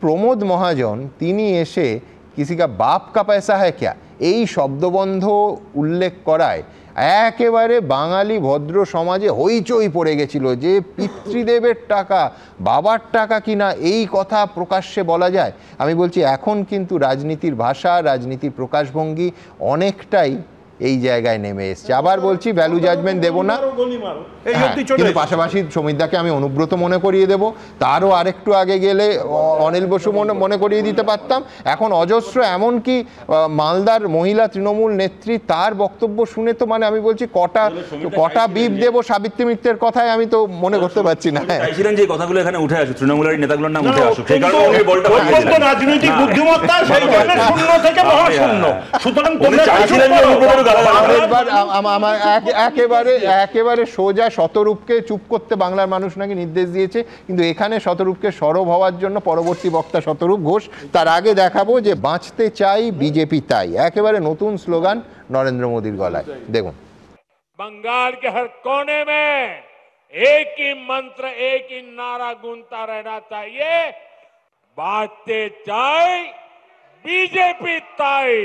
প্রমোদ মহাজন তিনি এসে কিসি কা বাপ কা পয়সা হ্যায় ক্যা এই শব্দবন্ধ উল্লেখ করায় একেবারে বাঙালি ভদ্র সমাজে হইচই পড়ে গেছিল যে পিতৃদেবের টাকা, বাবার টাকা কিনা এই কথা প্রকাশ্যে বলা যায়। আমি বলছি এখন কিন্তু রাজনীতির ভাষা, রাজনীতির প্রকাশভঙ্গি অনেকটাই এই জায়গায় নেমে এসছে। আবার বলছি, ভ্যালু জাজমেন্ট দেবো না, কিন্তু পাশাপাশি সমীরদাকে আমি অনুব্রত মনে করিয়ে দেব, তারও আরেকটু আগে গেলে অনিল বসু মনে করিয়ে দিতে পারতাম। এখন অজস্র, এমনকি মালদার মহিলা তৃণমূল নেত্রী, তার বক্তব্য শুনে তো মানে আমি বলছি কটা বিপ দেবো সাবিত্রী মিত্রের কথায় আমি তো মনে করতে পারছি না। চাইছিলেন যে কথাগুলো এখানে উঠে আসুক, তৃণমূলের নেতাগুলোর নাম উঠে আসুক, সেই কারণে উনি বলটা রাজনৈতিক বুদ্ধিমত্তা সেই কারণে শূন্য থেকে মহাশূন্য। সুতরাং একেবারে সোজা শতরূপকে চুপ করতে বাংলার মানুষ নাকি নির্দেশ দিয়েছে, কিন্তু এখানে শতরূপকে সরব হওয়ার জন্য পরবর্তী বক্তা শতরূপ ঘোষ। তার আগে দেখাবো যে বাঁচতে চাই বিজেপি তাই, একেবারে নতুন স্লোগান নরেন্দ্র মোদীর গলায়, দেখুন। बंगाल के हर कोने में एक ही मंत्र, एक ही नारा गूंजता रहना चाहिए, बांचते चाय बीजेपी ताई।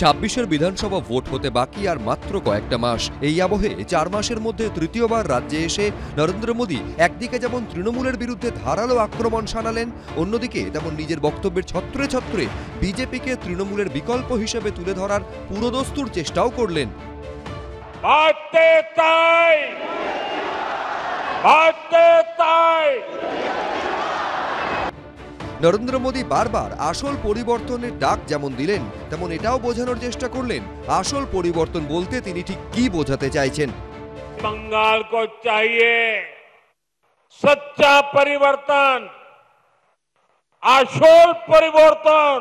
26-এর বিধানসভা ভোট হতে বাকি আর মাত্র কয়েকটা মাস। এই আবহে 4 মাসের মধ্যে তৃতীয়বার রাজ্যে এসে নরেন্দ্র মোদী একদিকে যেমন তৃণমূলের বিরুদ্ধে ধারালো আক্রমণ শানালেন, অন্যদিকে তেমন নিজের বক্তব্যের ছত্রে ছত্রে বিজেপিকে তৃণমূলের বিকল্প হিসেবে তুলে ধরার পুরোদস্তুর চেষ্টাও করলেন। নরেন্দ্র মোদী বারবার আসল পরিবর্তনের ডাক যেমন দিলেন, তেমন এটাও বোঝানোর চেষ্টা করলেন আসল পরিবর্তন বলতে তিনি ঠিক কি বোঝাতে চাইছেন। बंगाल को चाहिए सच्चा परिवर्तन, আসল परिवर्तन,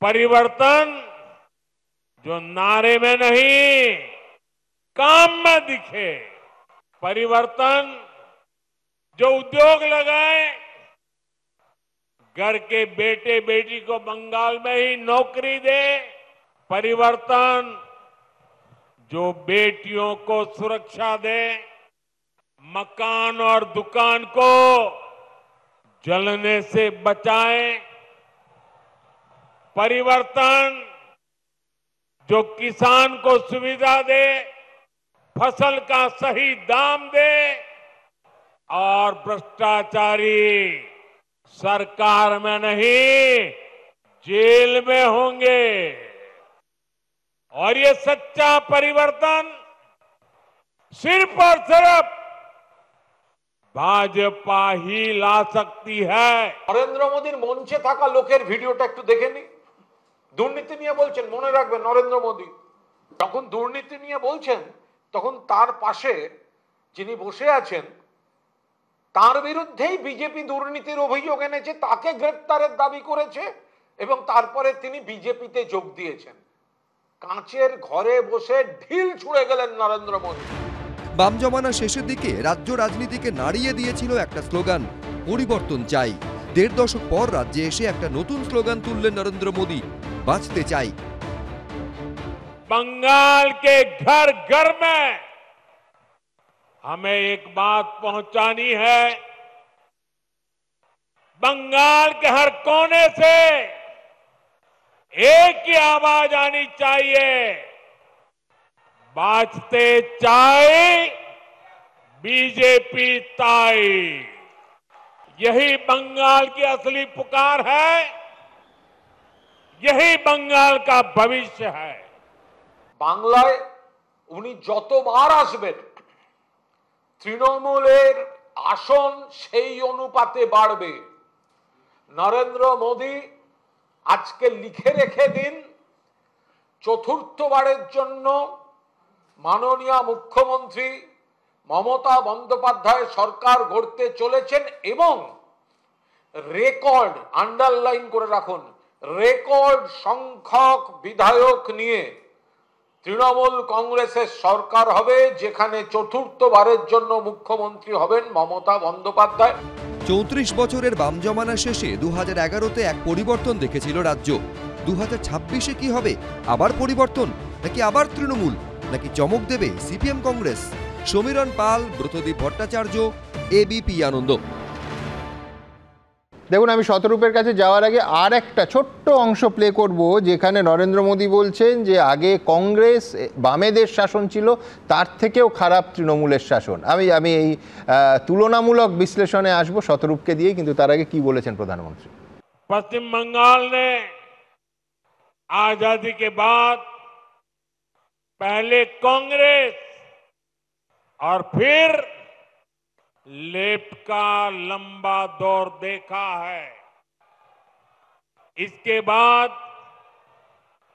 परिवर्तन जो नारे में नहीं काम में दिखे, परिवर्तन जो उद्योग लगाए, घर के बेटे बेटी को बंगाल में ही नौकरी दे, परिवर्तन जो बेटियों को सुरक्षा दे, मकान और दुकान को जलने से बचाए, परिवर्तन जो किसान को सुविधा दे, फसल का सही दाम दे और भ्रष्टाचारी सरकार में नहीं जेल में होंगे। और ये सच्चा परिवर्तन सिर्फ और सिर्फ भाजपा ही ला सकती है। নরেন্দ্র মোদীর মঞ্চে থাকা লোকের ভিডিওটা একটু দেখে নি। দুর্নীতি নিয়ে বলছেন, মনে রাখবেন নরেন্দ্র মোদী যখন দুর্নীতি নিয়ে বলছেন তখন তার পাশে যিনি বসে আছেন তার বিরুদ্ধেই বিজেপি দুর্নীতির অভিযোগ এনেছে, তাকে গ্রেফতারের দাবি করেছে এবং তারপরে তিনি বিজেপিতে যোগ দিয়েছেন। কাঁচের ঘরে বসে ঢিল ছুঁড়ে গেলেন নরেন্দ্র মোদী। বাম জমানা শেষের দিকে রাজ্য রাজনীতিকে নাড়িয়ে দিয়েছিল একটা স্লোগান, পরিবর্তন চাই। ১.৫ দশক পর রাজ্যে এসে একটা নতুন স্লোগান তুললেন নরেন্দ্র মোদী, বাঁচতে চাই। बंगाल के घर घर में हमें एक बात पहुंचानी है, बंगाल के हर कोने से एक ही आवाज आनी चाहिए, बाँचते चाय बीजेपी ताई। यही बंगाल की असली पुकार है, यही बंगाल का भविष्य है। বাংলায় উনি যতবার আসবেন তৃণমূলের আসন সেই অনুপাতে বাড়বে। নরেন্দ্র মোদী আজকে লিখে রেখে দিন, চতুর্থবারের জন্য মাননীয় মুখ্যমন্ত্রী মমতা বন্দ্যোপাধ্যায় সরকার গড়তে চলেছেন এবং রেকর্ড, আন্ডারলাইন করে রাখুন, রেকর্ড সংখ্যক বিধায়ক নিয়ে তৃণমূল কংগ্রেসের সরকার হবে, যেখানে চতুর্থবারের জন্য মুখ্যমন্ত্রী হবেন মমতা বন্দ্যোপাধ্যায়। ৩৪ বছরের বাম জমানা শেষে ২০১১তে এক পরিবর্তন দেখেছিল রাজ্য। ২০২৬-এ কি হবে? আবার পরিবর্তন, নাকি আবার তৃণমূল, নাকি চমক দেবে সিপিএম কংগ্রেস? সমীরণ পাল, ব্রতদীপ ভট্টাচার্য, এবিপি আনন্দ। দেখুন, আমি শতরূপের কাছে যাওয়ার আগে আর একটা ছোট্ট অংশ প্লে করব, যেখানে নরেন্দ্র মোদী বলছেন যে আগে কংগ্রেস বামেদের শাসন ছিল, তার থেকেও খারাপ তৃণমূলের শাসন। আমি এই তুলনামূলক বিশ্লেষণে আসবো শতরূপকে দিয়ে, কিন্তু তার আগে কি বলেছেন প্রধানমন্ত্রী। पश्चिम बंगाल ने आजादी के बाद पहले कांग्रेस और फिर लेफ्ट का लंबा दौर देखा है। इसके बाद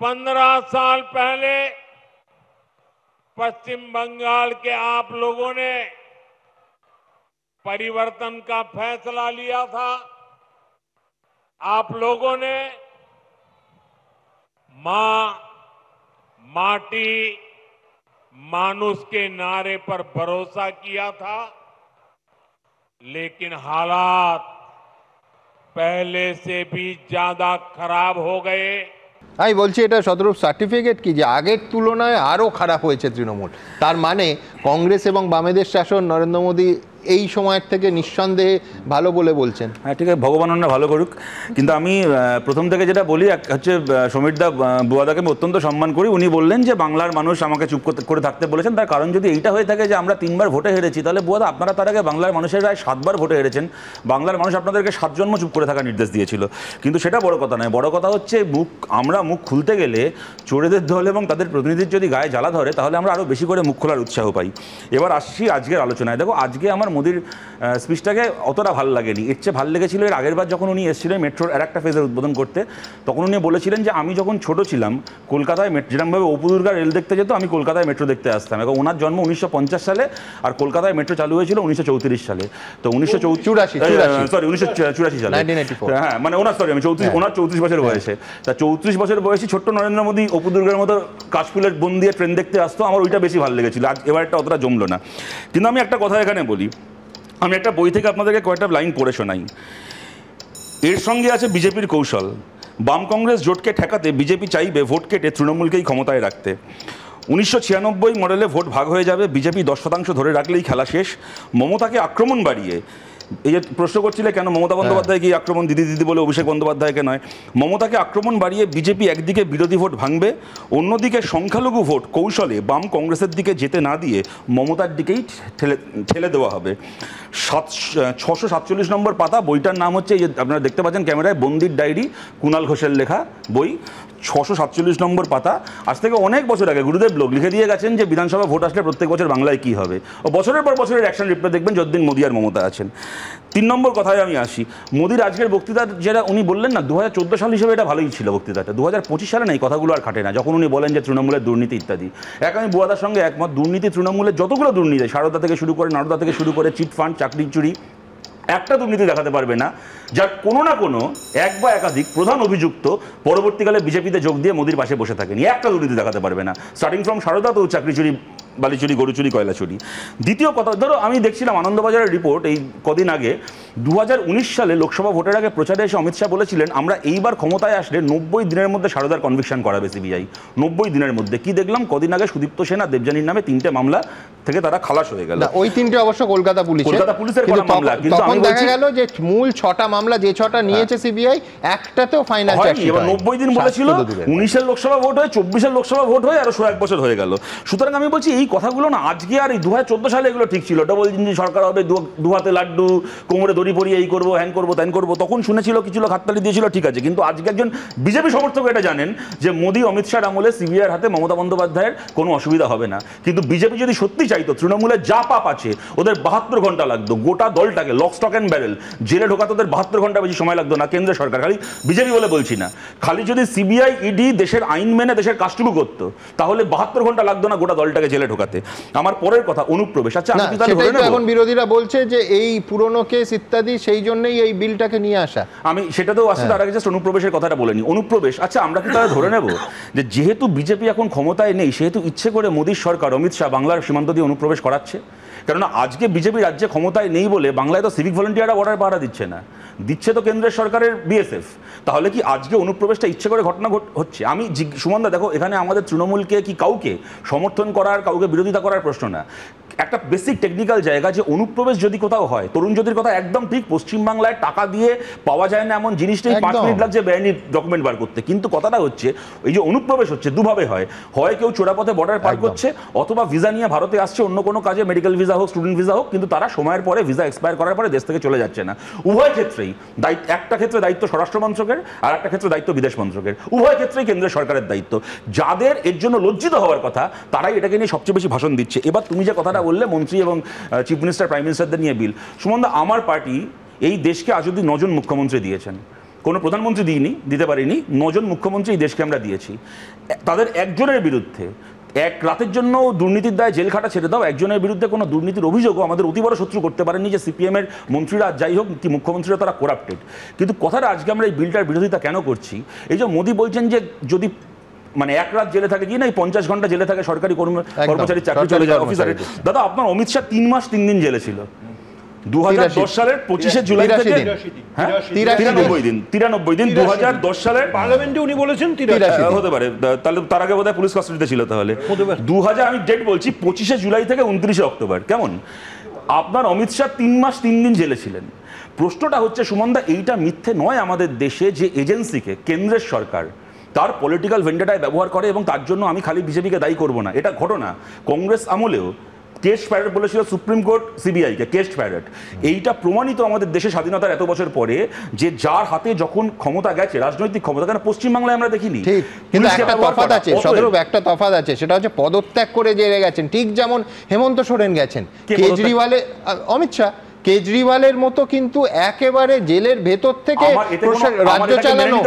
15 साल पहले पश्चिम बंगाल के आप लोगों ने परिवर्तन का फैसला लिया था। आप लोगों ने मां, माटी, मानुष के नारे पर भरोसा किया था, लेकिन हालात पहले से भी ज्यादा खराब हो गए। আমি বলছি এটা শতরূপ সার্টিফিকেট কি যে আগের তুলনায় আরও খারাপ হয়েছে তৃণমূল? তার মানে কংগ্রেস এবং বামেদের শাসন নরেন্দ্র মোদী এই সময়ের থেকে নিঃসন্দেহে ভালো বলে বলছেন। হ্যাঁ, ঠিক আছে, ভগবান অন্য ভালো করুক। কিন্তু আমি প্রথম থেকে যেটা বলি, হচ্ছে সমীরদা বুয়াদাকে আমি অত্যন্ত সম্মান করি। উনি বললেন যে বাংলার মানুষ আমাকে চুপ করে থাকতে বলেছেন। তার কারণ যদি এইটা হয়ে থাকে যে আমরা 3বার ভোটে হেরেছি, তাহলে বুয়াদা আপনারা তার আগে বাংলার মানুষের রায় 7বার ভোটে হেরেছেন। বাংলার মানুষ আপনাদেরকে 7 জন্ম চুপ করে থাকার নির্দেশ দিয়েছিল। কিন্তু সেটা বড় কথা নয়। বড় কথা হচ্ছে আমরা মুখ খুলতে গেলে চোরেদের দল এবং তাদের প্রতিনিধির যদি গায়ে জ্বালা ধরে, তাহলে আমরা আরও বেশি করে মুখ খোলার উৎসাহ পাই। এবার আসছি আজকের আলোচনায়। দেখো, আজকে আমার মোদির স্পিচটাকে অতটা ভালো লাগেনি। এর চেয়ে ভালো লেগেছিল এর আগের বার যখন উনি এসেছিলেন মেট্রোর আর একটা ফেজের উদ্বোধন করতে। তখন উনি বলেছিলেন যে আমি যখন ছোট ছিলাম কলকাতায় যেরকমভাবে অপু দুর্গা রেল দেখতে যেত, আমি কলকাতায় মেট্রো দেখতে আসতাম। এবং ওনার জন্ম 1950 সালে, আর কলকাতায় মেট্রো চালু হয়েছিল 1934 সালে। তো 1984 সালে, হ্যাঁ, মানে ওনার ওনার 34 বছর বয়সে। তা 34 বছর বয়সী ছোট্ট নরেন্দ্র মোদী অপু দুর্গার মতো কাশফুলের বোন দিয়ে ট্রেন দেখতে আসতো। আমার ওইটা বেশি ভালো লেগেছিল। আজ এবারটা অতটা জমলো না। কিন্তু আমি একটা কথা এখানে বলি, আমি একটা বই থেকে আপনাদেরকে কয়েকটা লাইন পড়ে শোনাই। এর সঙ্গে আছে বিজেপির কৌশল। বাম কংগ্রেস জোটকে ঠেকাতে বিজেপি চাইবে ভোট কেটে তৃণমূলকেই ক্ষমতায় রাখতে। 1996 মডেলে ভোট ভাগ হয়ে যাবে, বিজেপি 10% ধরে রাখলেই খেলা শেষ। মমতাকে আক্রমণ বাড়িয়ে, এই যে প্রশ্ন করছিলে কেন মমতা বন্দ্যোপাধ্যায়কে আক্রমণ দিদি দিদি বলে অভিষেক বন্দ্যোপাধ্যায়কে নয়, মমতাকে আক্রমণ বাড়িয়ে বিজেপি একদিকে বিরোধী ভোট ভাঙবে, অন্যদিকে সংখ্যালঘু ভোট কৌশলে বাম কংগ্রেসের দিকে যেতে না দিয়ে মমতার দিকেই ঠেলে দেওয়া হবে। 647 নম্বর পাতা, বইটার নাম হচ্ছে, এই যে আপনারা দেখতে পাচ্ছেন ক্যামেরায়, বন্দির ডায়েরি, কুণাল ঘোষের লেখা বই। 647 নম্বর পাতা। আজ থেকে অনেক বছর আগে গুরুদেব লোক লিখে দিয়ে গেছেন যে বিধানসভা ভোট আসলে প্রত্যেক বছর বাংলায় কী হবে, ও বছরের পর বছরের অ্যাকশন রিপ্লে দেখবেন যতদিন মোদি আর মমতা আছেন। 3 নম্বর কথায় আমি আসি, মোদির আজকের বক্তৃতা যেটা উনি বললেন না, 2014 সাল হিসেবে এটা ভালোই ছিল বক্তৃতাটা, 2025 সালে নেই কথাগুলো আর খাটে না, যখন উনি বলেন যে তৃণমূলের দুর্নীতি ইত্যাদি। আমি বুয়াদার সঙ্গে একমত, দুর্নীতি তৃণমূলের যতগুলো দুর্নীতি, সারদা থেকে শুরু করে নারদা থেকে শুরু করে চিট ফান্ড, চাকরি চুরি, একটা দুর্নীতি দেখাতে পারবে না যার কোনো না কোনো এক বা একাধিক প্রধান অভিযুক্ত পরবর্তীকালে বিজেপিতে যোগ দিয়ে মোদির পাশে বসে থাকেনি। একটা দুর্নীতি দেখাতে পারবে না, স্টার্টিং ফ্রম সারদা তো চাকরি চুরি, বালি চুরি, গরু চুরি, কয়লা চুরি। দ্বিতীয় কথা, ধরো আমি দেখছিলাম আনন্দবাজারের রিপোর্ট এই কদিন আগে, 2019 সালে লোকসভা ভোটের আগে প্রচারে এসে অমিত শাহ বলেছিলেন আমরা এইবার ক্ষমতায় আসলে 90 দিনের মধ্যে সারদার কনভিকশন করাবে সিবিআই। 90 দিনের মধ্যে। কি দেখলাম কদিন আগে, সুদীপ্ত সেন আর দেবযানীর নামে 3টে মামলা থেকে তারা খালাস হয়ে গেল। ওই 3টে অবশ্য কলকাতা পুলিশের করা মামলা, কিন্তু তখন দেখা গেল যে মূল 6টা মামলা যে 6টা নিয়েছে সিবিআই, একটাতেও ফাইনাল চার্জশিট হয়নি। 90 দিন বলেছিল, 19-এর লোকসভা ভোট হয়, 24-এর লোকসভা ভোট হয়, আরো 1 বছর হয়ে গেল। সুতরাং আমি বলছি এই কথাগুলো না আজকে আর এই 2014 সালে এগুলো ঠিক ছিল, ডবল ইঞ্জিন সরকার হবে, দু হাতে লাড্ডু, কোমরে দড়ি পরিয়ে এই করবো, হ্যান করবো, ত্যান করবো, তখন শুনেছিল, কিছু লোক হাততালি দিয়েছিল, ঠিক আছে। কিন্তু আজকে একজন বিজেপি সমর্থক এটা জানেন যে মোদি অমিত শাহর আমলে সিবিআইয়ের হাতে মমতা বন্দ্যোপাধ্যায়ের কোনো অসুবিধা হবে না। কিন্তু বিজেপি যদি সত্যি চাইতো তৃণমূলে যা পাপ আছে ওদের 72 ঘন্টা লাগতো, গোটা দলটাকে লক স্টক অ্যান্ড ব্যারেল জেলে ঢোকাতে ওদের 72 ঘন্টা বেশি সময় লাগতো না। কেন্দ্র সরকার, খালি বিজেপি বলে বলছি না, খালি যদি সিবিআই ইডি দেশের আইন মেনে দেশের কাজটুকু করতো তাহলে 72 ঘন্টা লাগতো না গোটা দলটাকে জেলে ঢোকাতে। আমার পরের কথা, অনুপ্রবেশ। আচ্ছা, এখন বিরোধীরা বলছে যে এই পুরনো কেস ইত্যাদি, সেই জন্যই এই বিলটাকে নিয়ে আসা। আমি সেটাতেও আসছে, তার আগে জাস্ট অনুপ্রবেশের কথাটা বলেনি। অনুপ্রবেশ, আচ্ছা আমরা কি তাহলে ধরে নেব যে যেহেতু বিজেপি এখন ক্ষমতায় নেই সেহেতু ইচ্ছে করে মোদীর সরকার অমিত শাহ বাংলার সীমান্ত দিয়ে অনুপ্রবেশ করাচ্ছে? কেননা আজকে বিজেপি রাজ্যে ক্ষমতায় নেই বলে বাংলায় তো সিভিক ভলেন্টিয়াররা বর্ডার পাহারা দিচ্ছে না, দিচ্ছে তো কেন্দ্রের সরকারের বিএসএফ। তাহলে কি আজকে অনুপ্রবেশটা ইচ্ছে করে ঘটনা হচ্ছে? আমি সুমনদা দেখো, এখানে আমাদের তৃণমূলকে কি কাউকে সমর্থন করার, কাউকে বিরোধিতা করার প্রশ্ন না, একটা বেসিক টেকনিক্যাল জায়গা যে অনুপ্রবেশ যদি কোথাও হয়, তরুণ জ্যোতির কথা একদম ঠিক, পশ্চিমবাংলায় টাকা দিয়ে পাওয়া যায় না এমন জিনিসটাই 5 মিনিট লাগছে বেআইনি ডকুমেন্ট বার করতে। কিন্তু কথাটা হচ্ছে এই যে অনুপ্রবেশ হচ্ছে দুভাবে হয়, হয় কেউ চোরাপথে বর্ডার পার করছে, অথবা ভিসা নিয়ে ভারতে আসছে অন্য কোনো কাজে, মেডিকেল ভিসা হোক, স্টুডেন্ট ভিসা হোক, কিন্তু তারা সময়ের পরে ভিসা এক্সপায়ার করার পরে দেশ থেকে চলে যাচ্ছে না। উভয় ক্ষেত্রেই একটা ক্ষেত্রে দায়িত্ব স্বরাষ্ট্র মন্ত্রকের, আর একটা ক্ষেত্রে দায়িত্ব বিদেশ মন্ত্রকের, উভয় ক্ষেত্রেই কেন্দ্রের সরকারের দায়িত্ব। যাদের এর জন্য লজ্জিত হওয়ার কথা তারাই এটাকে নিয়ে সবচেয়ে বেশি ভাষণ দিচ্ছে। এবার তুমি যে কথাটা বললে মন্ত্রী এবং চিফ মিনিস্টার, প্রাইম মিনিস্টারদের নিয়ে বিল, সুমনদা আমার পার্টি এই দেশকে আজ অব্দি 9 জন মুখ্যমন্ত্রী দিয়েছেন, কোনো প্রধানমন্ত্রী দিতে পারিনি, 9 জন মুখ্যমন্ত্রী এই দেশকে আমরা দিয়েছি। তাদের একজনের বিরুদ্ধে এক রাতের জন্য দুর্নীতির দায়ে জেল খাটা ছেড়ে দাও, একজনের বিরুদ্ধে কোনো দুর্নীতির অভিযোগও আমাদের অতি বড় শত্রু করতে পারেনি যে সিপিএমের মন্ত্রীরা যাই হোক কি মুখ্যমন্ত্রীরা তারা করাপ্টেড। কিন্তু কথাটা আজকে আমরা এই বিলটার বিরোধিতা কেন করছি, এই যে মোদি বলছেন যে যদি মানে 1 রাত জেলে থাকে, কি না 50 ঘন্টা জেলে থাকে সরকারি কর্মচারীর চাকরি চলে যায় অফিসারের। দাদা আপনার অমিত শাহ 3 মাস 3 দিন জেলে ছিল 2010 সালের 25শে জুলাই থেকে, 93 দিন 2010 সালের পার্লামেন্টে উনি বলেছেন 83 হতে পারে, তাহলে তার আগে বোধহয় পুলিশ কাস্টডিতে ছিল। তাহলে 2000 আমি ডেট বলছি 25শে জুলাই থেকে 29শে অক্টোবর। কেমন আপনার অমিত শাহ 3 মাস 3 দিন জেলে ছিলেন। প্রশ্নটা হচ্ছে সুমনদা, এইটা মিথ্যে নয় আমাদের দেশে যে এজেন্সিকে কেন্দ্রের সরকার তার পলিটিক্যাল ভেন্ডেটায় ব্যবহার করে, এবং তার জন্য আমি খালি বিজেপিকে দায়ী করব না, এটা ঘটনা। কংগ্রেস আমলেও কেস্ট প্যারেড বলেছিল সুপ্রিম কোর্ট সিবিআইকে, কেস্ট প্যারেড। এইটা প্রমাণিত আমাদের দেশে স্বাধীনতার এত বছর পরে যে যার হাতে যখন ক্ষমতা গেছে, রাজনৈতিক ক্ষমতা, কেন পশ্চিমবাংলায় আমরা দেখিনি। কিন্তু একটা তফাৎ আছে, সদরূপ একটা তফাৎ আছে, সেটা হচ্ছে পদত্যাগ করে জেলে গেছেন, ঠিক যেমন হেমন্ত সোরেন গেছেন। কেজরিওয়ালে অমিত শাহ কেজরিওয়ালের মতো কিন্তু একেবারে জেলের ভেতর থেকে রাজ্য চালানো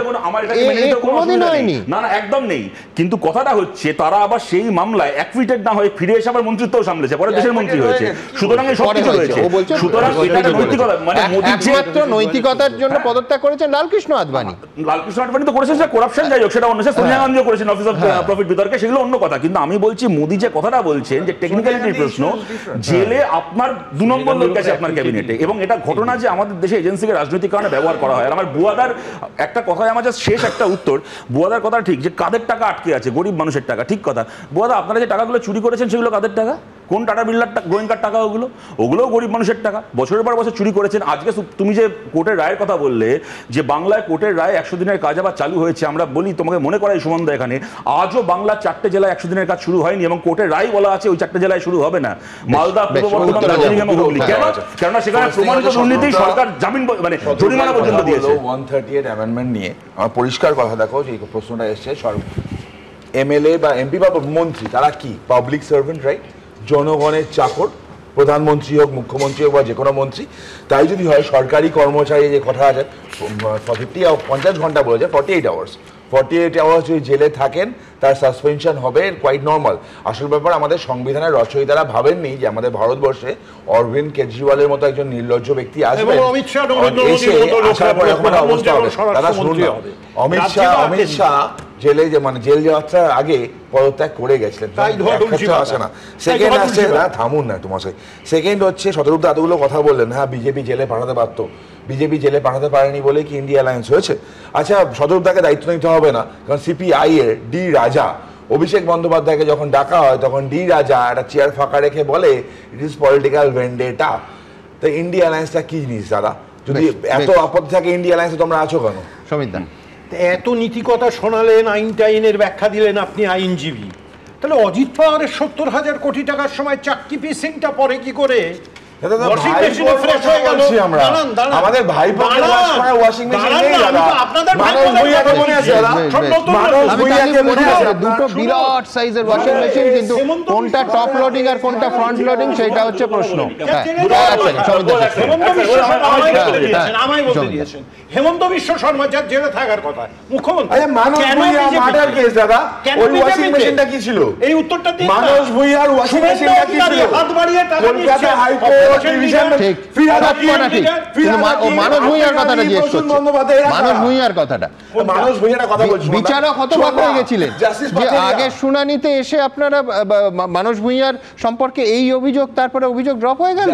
কোনোদিন হয়নি। না না, একদম নেই। কিন্তু কথাটা হচ্ছে তারা আবার সেই মামলায় অ্যাকুইটেড না হয়ে ফিরে এসে আবার মন্ত্রিত্ব সামলেছে, পরে দেশের মন্ত্রী হয়েছে। সুতরাং এই সবকিছু হয়েছে। সুতরাং এটা নৈতিকতা, মানে একমাত্র নৈতিকতার জন্য পদত্যাগ করেছেন লালকৃষ্ণ আদবানি। লালকৃষ্ণ আদবানি তো করেছেন, সেটা করাপশন, যাই হোক সেটা অন্য, সে সোনিয়া গান্ধীও করেছেন অফিস অফ প্রফিট বিতর্কে, সেগুলো অন্য কথা। কিন্তু আমি বলছি মোদি যে কথাটা বলছেন যে টেকনিক্যালিটির প্রশ্ন, জেলে আপনার 2 নম্বর লোক গেছে আপনার ক্যাবিনেটে, এবং এটা ঘটনা যে আমাদের দেশে এজেন্সিকে রাজনৈতিক কারণে ব্যবহার করা হয়। আর আমার বুয়াদার একটা কথায় আমার জাস্ট শেষ একটা উত্তর, বুয়াদার কথা ঠিক যে কাদের টাকা আটকে আছে, গরিব মানুষের টাকা, ঠিক কথা। বুয়াদা, আপনারা যে টাকাগুলো চুরি করেছেন সেগুলো কাদের টাকা? কোন টাটা বিড়লার গোয়েঙ্কার টাকা? ওগুলোও গরিব মানুষের টাকা, বছরের পর বছর চুরি করেছেন। আজকে তুমি যে কোর্টের রায়ের কথা বললে, যে বাংলায় কোর্টের রায় 100 দিনের কাজ আবার চালু হয়েছে, আমরা বলি তোমাকে মনে করাই সুমনদা, এখানে আজও বাংলার 4টে জেলায় 100 দিনের কাজ শুরু হয়নি, এবং কোর্টের রায় বলা আছে ওই 4টে জেলায় শুরু হবে না, মালদা, পূর্ব বর্ধমান, দার্জিলিং এবং হুগলি। কেননা সেখানে প্রমাণিত দুর্নীতি, সরকার জামিন মানে জরিমানা পর্যন্ত দিয়েছে। 138 অ্যামেন্ডমেন্ট নিয়ে আমার পরিষ্কার কথা দেখো, যে প্রশ্নটা এসছে, এমএলএ বা এমপি বা মন্ত্রী তারা কি পাবলিক সার্ভেন্ট, রাইট? জনগণের চাকর, প্রধানমন্ত্রী হোক, মুখ্যমন্ত্রী হোক বা যে কোনো মন্ত্রী। তাই যদি হয় সরকারি কর্মচারী, যে কথা আছে 50 ঘন্টা বলেছে, 48 আওয়ার্স, 48 আওয়ার্স যদি জেলে থাকেন তার সাসপেনশন হবে, কোয়াইট নর্মাল। আসল ব্যাপার, আমাদের সংবিধানের রচয়িতারা ভাবেননি যে আমাদের ভারতবর্ষে অরবিন্দ কেজরিওয়ালের মতো একজন নির্লজ্জ ব্যক্তি আসবে, অমিত শাহ জেলে, যে মানে জেল যাত্রার আগে পদত্যাগ করে গেছিলেন, আসে না। সেকেন্ড আসছে, থামুন না তোমার, সেকেন্ড হচ্ছে শতরূপ এতগুলো কথা বললেন, হ্যাঁ বিজেপি জেলে পাঠাতে পারতো, বিজেপি জেলে পাঠাতে পারেনি বলে কি ইন্ডিয়া অ্যালায়েন্স হয়েছে? আচ্ছা, শতরূপদাকে দায়িত্ব নিতে হবে না, কারণ সিপিআই এর ডি রাজা, অভিষেক বন্দ্যোপাধ্যায়কে যখন ডাকা হয় তখন ডি রাজা একটা চেয়ার ফাঁকা রেখে বলে ইট ইজ পলিটিক্যাল ভেন্ডেটা। তো ইন্ডিয়া অ্যালায়েন্সটা কি জিনিস দাদা? যদি এত আপত্তি থাকে ইন্ডিয়া অ্যালায়েন্সে তোমরা আছো কেন? সমিত দা, এত নীতিকথা শোনালেন, আইন টাইনের ব্যাখ্যা দিলেন, আপনি আইনজীবী, তাহলে অজিত পাওয়ারের 70,000 কোটি টাকার সময় চাকরি পিসিংটা পরে কি করে? আমাদের ভাই ওয়াশিং মেশিন নেই দাদা, দুটো বিরাট সাইজের ওয়াশিং মেশিন, কিন্তু কোনটা টপ লোডিং আর কোনটা ফ্রন্ট লোডিং সেটা হচ্ছে প্রশ্ন। হেমন্ত বিশ্ব শর্মা যার জেলে থাকার কথা, মুখ্যমন্ত্রী এই উত্তরটা দিন। মানস ভুঁইয়ার ওয়াশিং মেশিনটা কি ছিল? হাত বাড়িয়ে টাকা কলকাতা হাইকোর্ট বিচারক হতবাক হয়ে গেছিলেন যে আগের শুনানিতে এসে আপনারা মানস ভুঁইয়ার সম্পর্কে এই অভিযোগ, তারপরে অভিযোগ ড্রপ হয়ে গেল।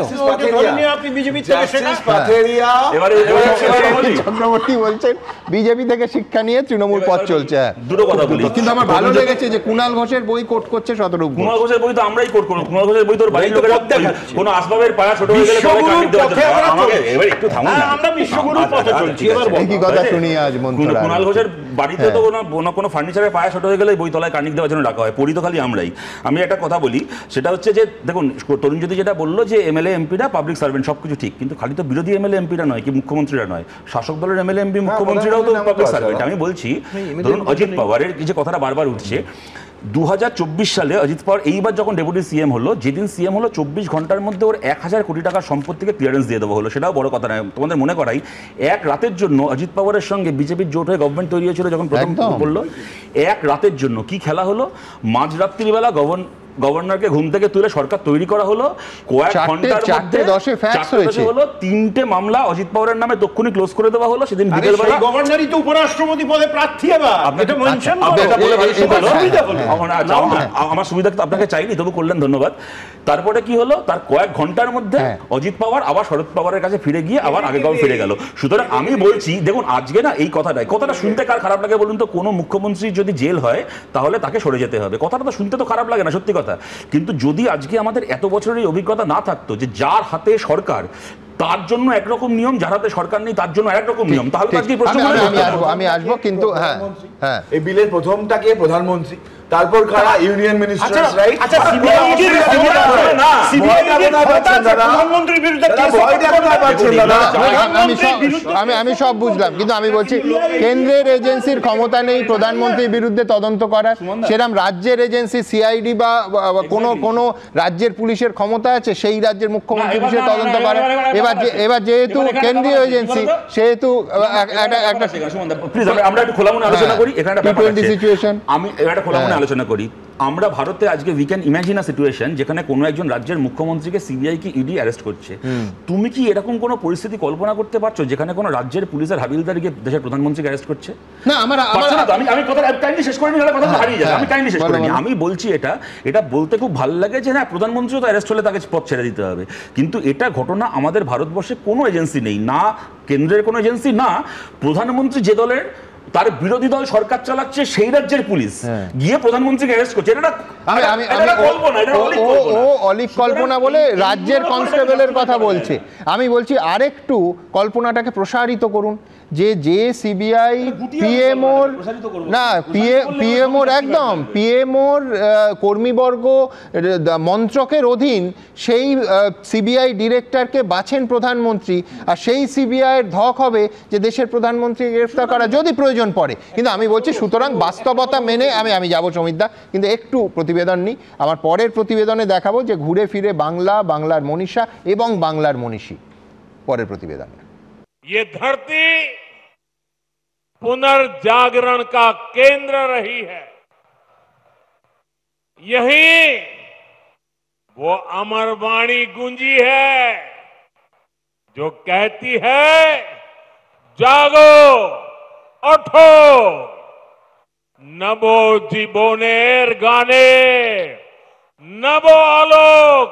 চক্রবর্তী বলছেন বিজেপি থেকে শিক্ষা নিয়ে তৃণমূল পথ চলছে। দুটো কথা বলি, কিন্তু আমার ভালো লেগেছে যে কুণাল ঘোষের বই কোট করছে শতরূপ। কুণাল ঘোষের বই তো আমরাই কোট করব, কুণাল ঘোষের বই তোর বাড়ির লোকেরা কোনো আসবাবের পায়া ছোট হয়ে গেলে তবে কাটিয়ে দেওয়া যাবে। আমাকে এবার একটু থামুন না, আমরা বিশ্বগুরুর পথে চলছি। এবার এই কি কথা শুনি আজ মন্ত্রী কুণাল ঘোষের বাড়িতে তো কোনো ফার্নিচারের পায়া ছোট হয়ে গেলে বই তলায় কানিক দেওয়ার জন্য রাখা হয়, পড়ি তো খালি আমরাই। আমি একটা কথা বলি, সেটা হচ্ছে যে দেখুন, তরুণ যদি যেটা বললো যে এমএলএ এমপিরা পাবলিক সার্ভেন্ট, সবকিছু ঠিক, কিন্তু খালি তো বিরোধী এমএলএ এমপিরা নয়, কি মুখ্যমন্ত্রীরা নয়, শাসক দলের এমএলএ এমপি মুখ্যমন্ত্রীরাও তো পাবলিক সার্ভেন্ট। আমি বলছি, ধরুন অজিত পাওয়ারের যে কথাটা বারবার উঠছে, 2024 সালে অজিত পাওয়ার এইবার যখন ডেপুটি সিএম হলো, যেদিন সিএম হলো 24 ঘন্টার মধ্যে ওর 1000 কোটি টাকার সম্পত্তিকে ক্লিয়ারেন্স দিয়ে দেওয়া হলো। সেটাও বড় কথা নয়, তোমাদের মনে করাই, এক রাতের জন্য অজিত পাওয়ারের সঙ্গে বিজেপির জোট হয়ে গভর্নমেন্ট তৈরি হয়েছিল যখন প্রথম বললো, এক রাতের জন্য কি খেলা হলো, মাঝরাত্রিবেলা গভর্নরকে ঘুম থেকে তুলে সরকার তৈরি করা হলো, কয়েক ঘন্টার মধ্যে 4:10 হলো 3টে মামলা অজিত পাওয়ারের নামে তক্ষুনি ক্লোজ করে দেওয়া হলো। সেদিন বিকেলবেলা গভর্নরই তো উপরাষ্ট্রপতি পদে প্রার্থী। আমার সুবিধা তো আপনাকে চাইনি, তবু করলেন, ধন্যবাদ। তারপরে কি হলো, তার কয়েক ঘন্টার মধ্যে অজিত পাওয়ার আবার শরদ পাওয়ারের কাছে ফিরে গিয়ে আবার আগেকার ফিরে গেল। সুতরাং আমি বলছি, দেখুন আজকে না এই কথাটা শুনতে কার খারাপ লাগে বলুন তো? কোনো মুখ্যমন্ত্রী যদি জেল হয় তাহলে তাকে সরে যেতে হবে, কথাটা তো শুনতে তো খারাপ লাগে না, সত্যি কথা। কিন্তু যদি আজকে আমাদের এত বছরের এই অভিজ্ঞতা না থাকতো যে যার হাতে সরকার তার জন্য একরকম নিয়ম, যার হাতে সরকার নেই তার জন্য আরেক রকম নিয়ম, তাহলে আজকে প্রশ্ন আমি আসবো। কিন্তু হ্যাঁ, এই বিলের প্রথমটাকে প্রধানমন্ত্রী, তারপর কারা ইউনিয়ন মিনিস্টার্স, রাইট? আচ্ছা, আমি সব বুঝলাম, কিন্তু আমি বলছি কেন্দ্রের এজেন্সির ক্ষমতা নেই প্রধানমন্ত্রীর বিরুদ্ধে তদন্ত করার, সেরকম রাজ্যের এজেন্সি সিআইডি বা কোনো রাজ্যের পুলিশের ক্ষমতা আছে সেই রাজ্যের মুখ্যমন্ত্রী বিষয়ে তদন্ত করে। এবার যেহেতু কেন্দ্রীয় এজেন্সি, সেহেতু আমরা একটু খোলা মনে আলোচনা করি। এখানে সিচুয়েশন, আমি একটা খোলা মনে আলোচনা করি। আমরা ভারতে আজকে we can imagine a situation যেখানে কোনো একজন রাজ্যের মুখ্যমন্ত্রীকে সিবিআই কি ইডি অ্যারেস্ট করছে। তুমি কি এরকম কোনো পরিস্থিতি কল্পনা করতে পারছো যেখানে কোনো রাজ্যের পুলিশের হাবিলদার গিয়ে দেশের প্রধানমন্ত্রীকে অ্যারেস্ট করছে? না, আমি কথা কাইন্ডলি শেষ করে নিই, কথা হারিয়ে যাবে। আমি কাইন্ডলি শেষ করে নিই। আমি বলছি এটা বলতে খুব ভালো লাগে যে হ্যাঁ প্রধানমন্ত্রীও তো অ্যারেস্ট হলে তাকে পথ ছেড়ে দিতে হবে, কিন্তু এটা ঘটনা আমাদের ভারতবর্ষে কোনো এজেন্সি নেই, না কেন্দ্রের কোনো এজেন্সি, না প্রধানমন্ত্রী যে দলের তার বিরোধী দল সরকার চালাচ্ছে সেই রাজ্যের পুলিশ গিয়ে প্রধানমন্ত্রীকে অ্যারেস্ট করছে। অলিক কল্পনা বলে রাজ্যের কনস্টেবলের কথা বলছে। আমি বলছি আরেকটু কল্পনাটাকে প্রসারিত করুন, যে সিবিআই পিএমওর না পিএমওর একদম পিএমওর কর্মীবর্গ মন্ত্রকের অধীন সেই সিবিআই ডিরেক্টরকে বাছেন প্রধানমন্ত্রী, আর সেই সিবিআইয়ের ধক হবে যে দেশের প্রধানমন্ত্রীকে গ্রেফতার করা যদি প্রয়োজন পড়ে। কিন্তু আমি বলছি সুতরাং বাস্তবতা মেনে আমি যাবো সমিতদা, কিন্তু একটু প্রতিবেদন নিই। আমার পরের প্রতিবেদনে দেখাবো যে ঘুরে ফিরে বাংলার মনীষা এবং বাংলার মনীষী। পরের প্রতিবেদনে ये धरती पुनर्जागरण का केंद्र रही है। यहीं वो अमर वाणी गूंजी है जो कहती है जागो उठो, नभो जीवनेर गाने नभो आलोक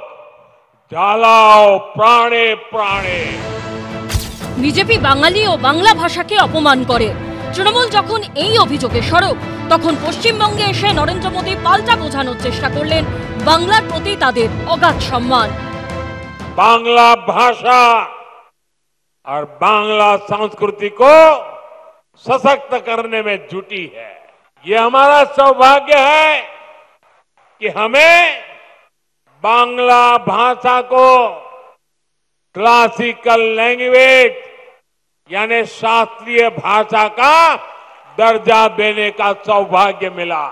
জ্বালাও প্রাণে প্রাণে। বিজেপি বাঙালি ও বাংলা ভাষাকে অপমান করে। তৃণমূল যখন এই অভিযোগে সরব, তখন পশ্চিমবঙ্গে এসে নরেন্দ্র মোদী পাল্টা বোঝানোর চেষ্টা করলেন বাংলার প্রতি তাদের অগাধ সম্মান। बांग्ला भाषा और बांग्ला संस्कृति को सशक्त करने में जुटी है। ये हमारा सौभाग्य है कि हमें बांग्ला भाषा को क्लासिकल लैंग्वेज यानी शास्त्रीय भाषा का दर्जा देने का सौभाग्य मिला।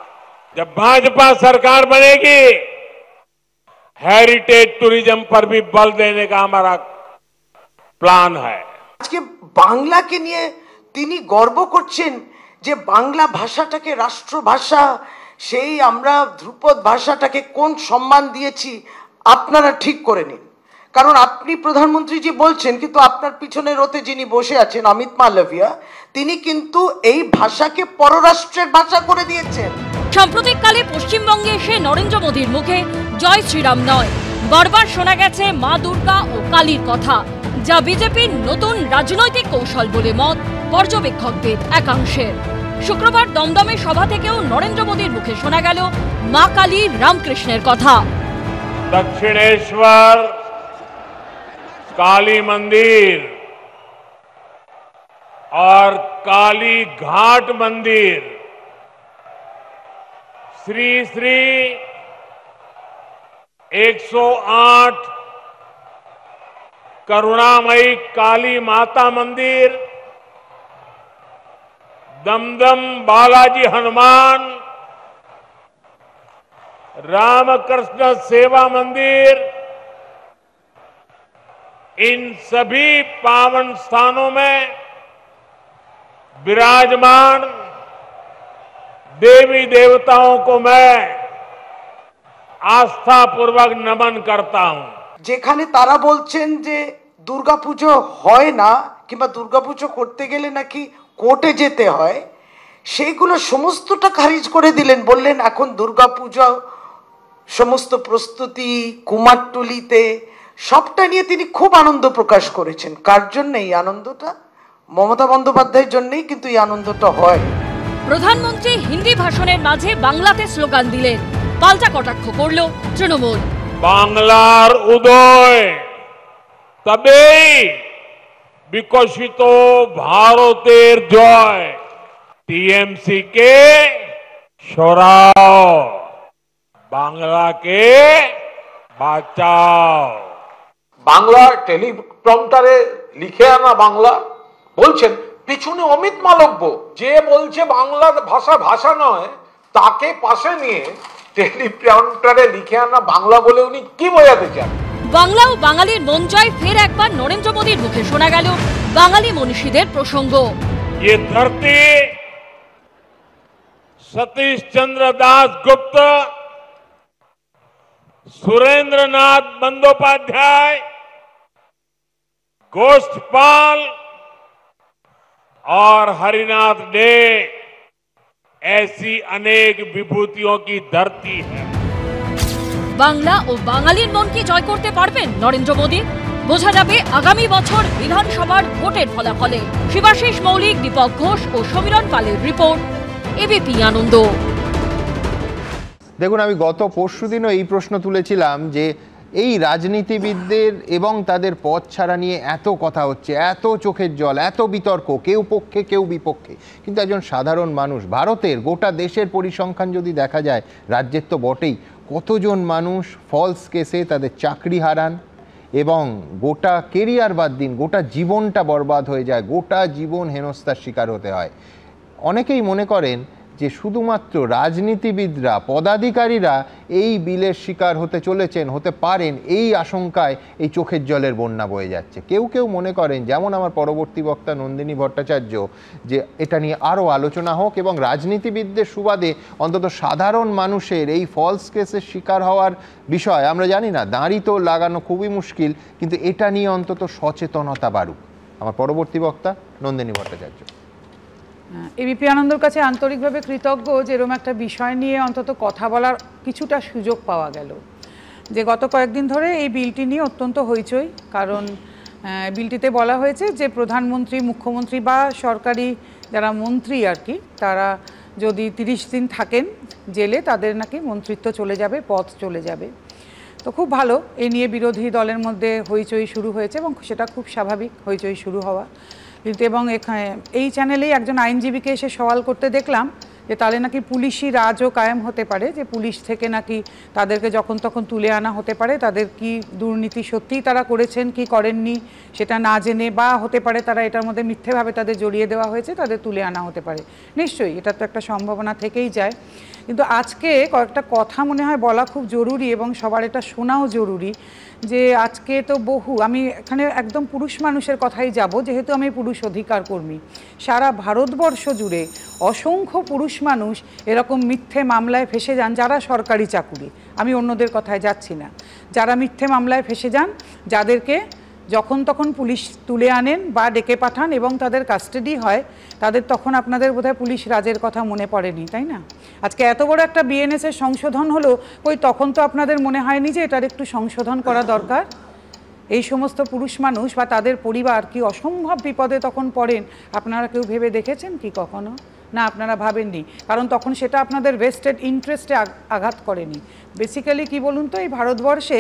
जब भाजपा सरकार बनेगी हेरिटेज टूरिज्म पर भी बल देने का हमारा প্ল্যান है। আজকে বাংলাকে নিয়ে তিনি গর্ব করছেন যে বাংলা ভাষাটাকে রাষ্ট্রভাষা, সেই আমরা ধ্রুপদ ভাষাটাকে কোন সম্মান দিয়েছি আপনারা ঠিক করে নিন। কারণ আপনি প্রধানমন্ত্রী জি বলছেন, কিন্তু আপনার পিছনে রোতে যিনি বসে আছেন অমিত মালভিয়া, তিনি কিন্তু এই ভাষাকে পররাষ্ট্রের ভাষা করে দিয়েছেন। সাম্প্রতিককালে পশ্চিমবঙ্গে এসে নরেন্দ্র মোদীর মুখে জয় শ্রীরাম নয়, বারবার শোনা গেছে মা দুর্গা ও কালীর কথা, যা বিজেপির নতুন রাজনৈতিক কৌশল বলে মত পর্যবেক্ষকদের একাংশের। শুক্রবার দমদমে সভা থেকেও নরেন্দ্র মোদীর মুখে শোনা গেল মা কালী রামকৃষ্ণের কথা। दक्षिणेश्वर काली मंदिर और काली घाट मंदिर, श्री श्री 108 करुणामयी काली माता मंदिर, दमदम बालाजी हनुमान, रामकृष्ण सेवा मंदिर, इन सभी पावन स्थानों में विराजमान देवी देवताओं को मैं आस्था पूर्वक नमन करता हूं। যেখানে তারা বলছেন যে দুর্গাপুজো হয় না, কিংবা দুর্গাপুজো করতে গেলে নাকি কোর্টে যেতে হয়, সেইগুলো সমস্তটা খারিজ করে দিলেন। বললেন এখন দুর্গাপুজো সমস্ত প্রস্তুতি কুমারটুলিতে, সবটা নিয়ে তিনি খুব আনন্দ প্রকাশ করেছেন। কার জন্য এই আনন্দটা? মমতা বন্দ্যোপাধ্যায়ের জন্যই কিন্তু এই আনন্দটা হয়। প্রধানমন্ত্রী হিন্দি ভাষণের মাঝে বাংলাতে স্লোগান দিলেন, পাল্টা কটাক্ষ করল তৃণমূল। বাংলার উদয় তবেই বিকশিত ভারতের জয়। টিএমসি কে সরাও, বাংলাকে বাঁচাও। বাংলা টেলিপ্রম্পটারে লিখে আনা বাংলা বলছেন, পিছনে অমিত মালব্য যে বলছে বাংলা ভাষা ভাষা নয়, তাকে পাশে নিয়ে টেলিপ্রম্পটারে লিখে আনা বাংলা বলে উনি কি বোঝাতে চান? বাংলা ও বাঙালির মন জয় ফের একবার নরেন্দ্র মোদীর মুখে শোনা গেল বাঙালি মনীষীদের প্রসঙ্গ। ये धरती सतीश चंद्र दास गुप्त सुरेंद्रनाथ बंदोपाध्याय, गोष्ठपाल और हरिनाथ डे ऐसी अनेक विभूतियों की धरती है। বাংলা ও বাঙালির মনকে জয় করতে পারবেন নরেন্দ্র মোদী? বোঝা যাবে আগামী বছর বিধানসভার ভোটের ফলাফলে। শিবাশিস মৌলিক, দীপক ঘোষ ও সমীরণ পালের রিপোর্ট, এবিপি আনন্দ। দেখুন, আমি গত পরশুদিনও এই প্রশ্ন তুলেছিলাম যে এই রাজনীতিবিদদের এবং তাদের পদ ছাড়া নিয়ে এত কথা হচ্ছে, এত চোখের জল, এত বিতর্ক, কেউ পক্ষে কেউ বিপক্ষে, কিন্তু একজন সাধারণ মানুষ, ভারতের গোটা দেশের পরিসংখ্যান যদি দেখা যায়, রাজ্যের তো বটেই, কতজন মানুষ ফলস কেসে তাদের চাকরি হারান এবং গোটা কেরিয়ার বাদ দিন, গোটা জীবনটা বরবাদ হয়ে যায়, গোটা জীবন হেনস্থার শিকার হতে হয়। অনেকেই মনে করেন যে শুধুমাত্র রাজনীতিবিদরা, পদাধিকারীরা এই বিলের শিকার হতে চলেছেন, হতে পারেন, এই আশঙ্কায় এই চোখের জলের বন্যা বয়ে যাচ্ছে। কেউ কেউ মনে করেন, যেমন আমার পরবর্তী বক্তা নন্দিনী ভট্টাচার্য, যে এটা নিয়ে আরও আলোচনা হোক এবং রাজনীতিবিদদের সুবাদে অন্তত সাধারণ মানুষের এই ফলস কেসের শিকার হওয়ার বিষয়, আমরা জানি না, দাঁড়ি তো লাগানো খুবই মুশকিল, কিন্তু এটা নিয়ে অন্তত সচেতনতা বাড়ুক। আমার পরবর্তী বক্তা নন্দিনী ভট্টাচার্য। এবিপি আনন্দর কাছে আন্তরিকভাবে কৃতজ্ঞ যে এরকম একটা বিষয় নিয়ে অন্তত কথা বলার কিছুটা সুযোগ পাওয়া গেল। যে গত কয়েকদিন ধরে এই বিলটি নিয়ে অত্যন্ত হইচই, কারণ বিলটিতে বলা হয়েছে যে প্রধানমন্ত্রী, মুখ্যমন্ত্রী বা সরকারি যারা মন্ত্রী আর কি, তারা যদি 30 দিন থাকেন জেলে, তাদের নাকি মন্ত্রিত্ব চলে যাবে, পদ চলে যাবে। তো খুব ভালো, এই নিয়ে বিরোধী দলের মধ্যে হইচই শুরু হয়েছে এবং সেটা খুব স্বাভাবিক, হইচই শুরু হওয়া। কিন্তু এবং এখানে এই চ্যানেলেই একজন আইনজীবীকে এসে সওয়াল করতে দেখলাম যে তাহলে নাকি পুলিশি রাজও কায়েম হতে পারে, যে পুলিশ থেকে নাকি তাদেরকে যখন তখন তুলে আনা হতে পারে, তাদের কি দুর্নীতি সত্যিই তারা করেছেন কি করেননি সেটা না জেনে, বা হতে পারে তারা এটার মধ্যে মিথ্যেভাবে তাদের জড়িয়ে দেওয়া হয়েছে, তাদের তুলে আনা হতে পারে। নিশ্চয়ই এটা তো একটা সম্ভাবনা থেকেই যায়। কিন্তু আজকে কয়েকটা কথা মনে হয় বলা খুব জরুরি এবং সবার এটা শোনাও জরুরি। যে আজকে তো আমি এখানে একদম পুরুষ মানুষের কথাই যাব, যেহেতু আমি পুরুষ অধিকার কর্মী। সারা ভারতবর্ষ জুড়ে অসংখ্য পুরুষ মানুষ এরকম মিথ্যে মামলায় ফেসে যান, যারা সরকারি চাকুরি, আমি অন্যদের কথায় যাচ্ছি না, যারা মিথ্যে মামলায় ফেসে যান, যাদেরকে যখন তখন পুলিশ তুলে আনেন বা ডেকে পাঠান এবং তাদের কাস্টাডি হয়, তাদের তখন আপনাদের বোধহয় পুলিশ রাজের কথা মনে পড়েনি, তাই না? আজকে এত বড় একটা বিএনএসের সংশোধন হলো, ওই তখন তো আপনাদের মনে হয়নি যে এটার একটু সংশোধন করা দরকার? এই সমস্ত পুরুষ মানুষ বা তাদের পরিবার কি অসম্ভব বিপদে তখন পড়েন, আপনারা কেউ ভেবে দেখেছেন কি কখনো? না, আপনারা ভাবেননি, কারণ তখন সেটা আপনাদের ভেস্টেড ইন্টারেস্টে আঘাত করেনি। বেসিক্যালি কি বলুন তো, এই ভারতবর্ষে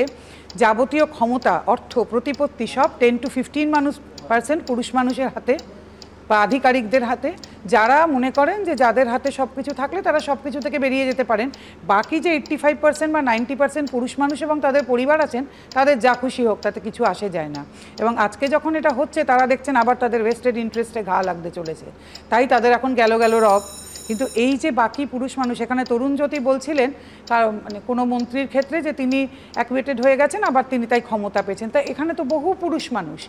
যাবতীয় ক্ষমতা, অর্থ, প্রতিপত্তি সব 10 to 15% পুরুষ মানুষের হাতে বা আধিকারিকদের হাতে, যারা মনে করেন যে যাদের হাতে সব কিছু থাকলে তারা সব কিছু থেকে বেরিয়ে যেতে পারেন। বাকি যে 85% বা 90% পুরুষ মানুষ এবং তাদের পরিবার আছেন, তাদের যা খুশি হোক, তাতে কিছু আসে যায় না। এবং আজকে যখন এটা হচ্ছে, তারা দেখছেন আবার তাদের ভেস্টেড ইন্টারেস্টে ঘা লাগতে চলেছে, তাই তাদের এখন গেল রব। কিন্তু এই যে বাকি পুরুষ মানুষ, এখানে তরুণজ্যোতি বলছিলেন মানে কোনো মন্ত্রীর ক্ষেত্রে যে তিনি অ্যাকুয়েটেড হয়ে গেছেন, আবার তিনি তাই ক্ষমতা পেয়েছেন। তাই এখানে তো বহু পুরুষ মানুষ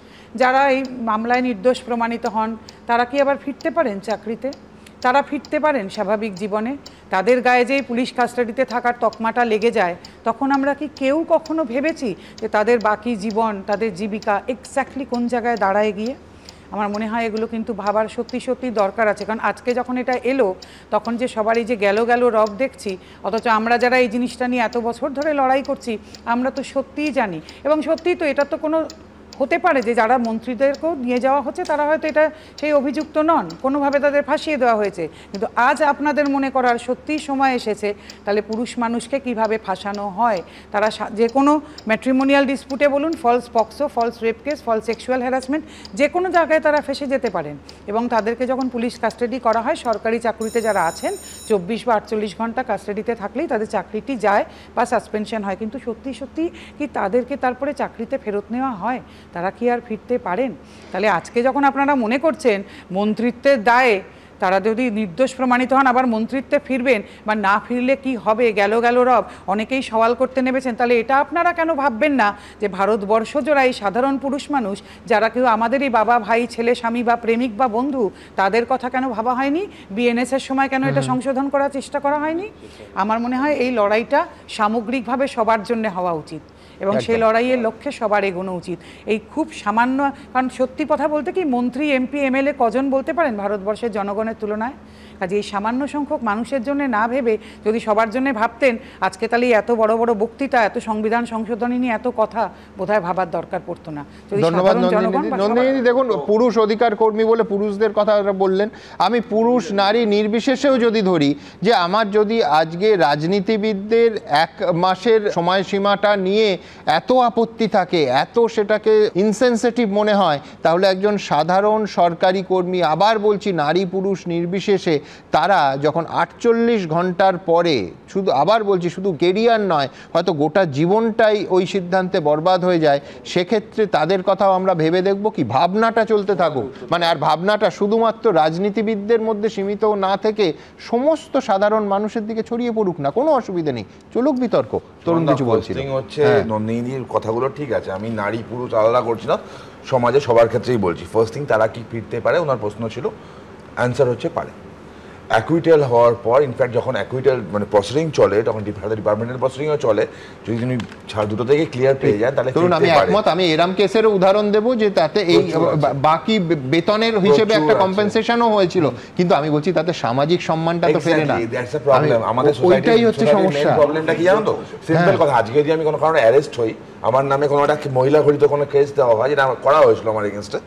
যারা এই মামলায় নির্দোষ প্রমাণিত হন, তারা কি আবার ফিরতে পারেন চাকরিতে? তারা ফিরতে পারেন স্বাভাবিক জীবনে? তাদের গায়ে যেই পুলিশ কাস্টাডিতে থাকার তকমাটা লেগে যায়, তখন আমরা কি কেউ কখনো ভেবেছি যে তাদের বাকি জীবন, তাদের জীবিকা এক্স্যাক্টলি কোন জায়গায় দাঁড়ায় গিয়ে? আমার মনে হয় এগুলো কিন্তু ভাবার সত্যি দরকার আছে। কারণ আজকে যখন এটা এলো, তখন যে সবারই যে গেল রব দেখছি, অথচ আমরা যারা এই জিনিসটা নিয়ে এত বছর ধরে লড়াই করছি, আমরা তো সত্যিই জানি। এবং সত্যিই তো এটা তো কোনো হতে পারে যে যারা মন্ত্রীদেরকেও নিয়ে যাওয়া হচ্ছে, তারা হয়তো এটা সেই অভিযুক্ত নন, কোনোভাবে তাদের ফাঁসিয়ে দেওয়া হয়েছে। কিন্তু আজ আপনাদের মনে করার সত্যিই সময় এসেছে, তাহলে পুরুষ মানুষকে কিভাবে ফাঁসানো হয়। তারা যে কোনো ম্যাট্রিমোনিয়াল ডিসপুটে বলুন, false POCSO, false rape case, false sexual harassment, যে কোনো জায়গায় তারা ফেসে যেতে পারেন। এবং তাদেরকে যখন পুলিশ কাস্টাডি করা হয়, সরকারি চাকরিতে যারা আছেন, 24 বা 48 ঘন্টা কাস্টাডিতে থাকলেই তাদের চাকরিটি যায় বা সাসপেনশন হয়। কিন্তু সত্যি কি তাদেরকে তারপরে চাকরিতে ফেরত নেওয়া হয়? তারা কি আর ফিরতে পারেন? তাহলে আজকে যখন আপনারা মনে করছেন মন্ত্রিত্বের দায়ে তারা যদি নির্দোষ প্রমাণিত হন আবার মন্ত্রিত্বে ফিরবেন বা না ফিরলে কি হবে, গেল রব, অনেকেই সওয়াল করতে নেমেছেন, তাহলে এটা আপনারা কেন ভাববেন না যে ভারতবর্ষ জোড়া এই সাধারণ পুরুষ মানুষ যারা কেউ আমাদেরই বাবা, ভাই, ছেলে, স্বামী বা প্রেমিক বা বন্ধু, তাদের কথা কেন ভাবা হয়নি? বিএনএস এর সময় কেন এটা সংশোধন করার চেষ্টা করা হয়নি? আমার মনে হয় এই লড়াইটা সামগ্রিকভাবে সবার জন্য হওয়া উচিত এবং সেই লড়াইয়ের লক্ষ্যে সবার এগোনো উচিত। এই খুব সামান্য, কারণ সত্যি কথা বলতে কি মন্ত্রী, এমপি, এমএলএ কজন বলতে পারেন ভারতবর্ষের জনগণের তুলনায়? কাজে এই সামান্য সংখ্যক মানুষের জন্য না ভেবে যদি সবার জন্য ভাবতেন, আজকে তাহলে এত বড় বড় বক্তৃতা, এত সংবিধান সংশোধনী নিয়ে এত কথা বোধহয় ভাবার দরকার পড়তো না। ধন্যবাদ নন্দিনী। দেখুন, পুরুষ অধিকার কর্মী বলে পুরুষদের কথা বললেন, আমি পুরুষ নারী নির্বিশেষেও যদি ধরি যে আমার যদি আজকে রাজনীতিবিদদের 1 মাসের সময়সীমাটা নিয়ে এত আপত্তি থাকে, এত সেটাকে ইনসেনসিটিভ মনে হয়, তাহলে একজন সাধারণ সরকারি কর্মী, আবার বলছি নারী পুরুষ নির্বিশেষে, তারা যখন 48 ঘন্টার পরে, শুধু আবার বলছি শুধু কেরিয়ার নয়, হয়তো গোটা জীবনটাই ওই সিদ্ধান্তে বরবাদ হয়ে যায়, সেক্ষেত্রে তাদের কথাও আমরা ভেবে দেখব কি? ভাবনাটা চলতে থাকুক, মানে আর ভাবনাটা শুধুমাত্র রাজনীতিবিদদের মধ্যে সীমিত না থেকে সমস্ত সাধারণ মানুষের দিকে ছড়িয়ে পড়ুক না, কোনো অসুবিধা নেই, চলুক বিতর্ক। তরুণ কিছু বলছিল হচ্ছে নন্দিনীর কথাগুলো ঠিক আছে, আমি নারী পুরুষ আলাদা করছি না, সমাজে সবার ক্ষেত্রেই বলছি। ফার্স্ট থিং, তারা কি ফিরতে পারে? ওনার প্রশ্ন ছিল, অ্যান্সার হচ্ছে পারে। অ্যাকুইটেল হওয়ার পর, ইনফ্যাক্ট যখন অ্যাকুইটেল মানে প্রসিডিং চলে, তখন ডিপার্টমেন্টাল প্রসিডিংও চলে, যদি তিনি দুটো থেকে ক্লিয়ার পেয়ে যায় তাহলে আমি একমত। আমি এরম কেসেরও উদাহরণ দেবো যে তাতে এই বাকি বেতনের হিসেবে একটা কম্পেনসেশনও হয়েছিল, কিন্তু আমি বলছি তাতে সামাজিক সম্মানটা তো ফেরে না। আমাদের ওইটাই হচ্ছে সমস্যা। প্রবলেমটা কি জানো তো? সিম্পল কথা, আজকে যদি আমি কোনো কারণে অ্যারেস্ট হই, আমার নামে কোনো একটা মহিলা ঘটিত কোনো কেস দেওয়া হয়, যেটা করা হয়েছিল আমার এগেনস্টে,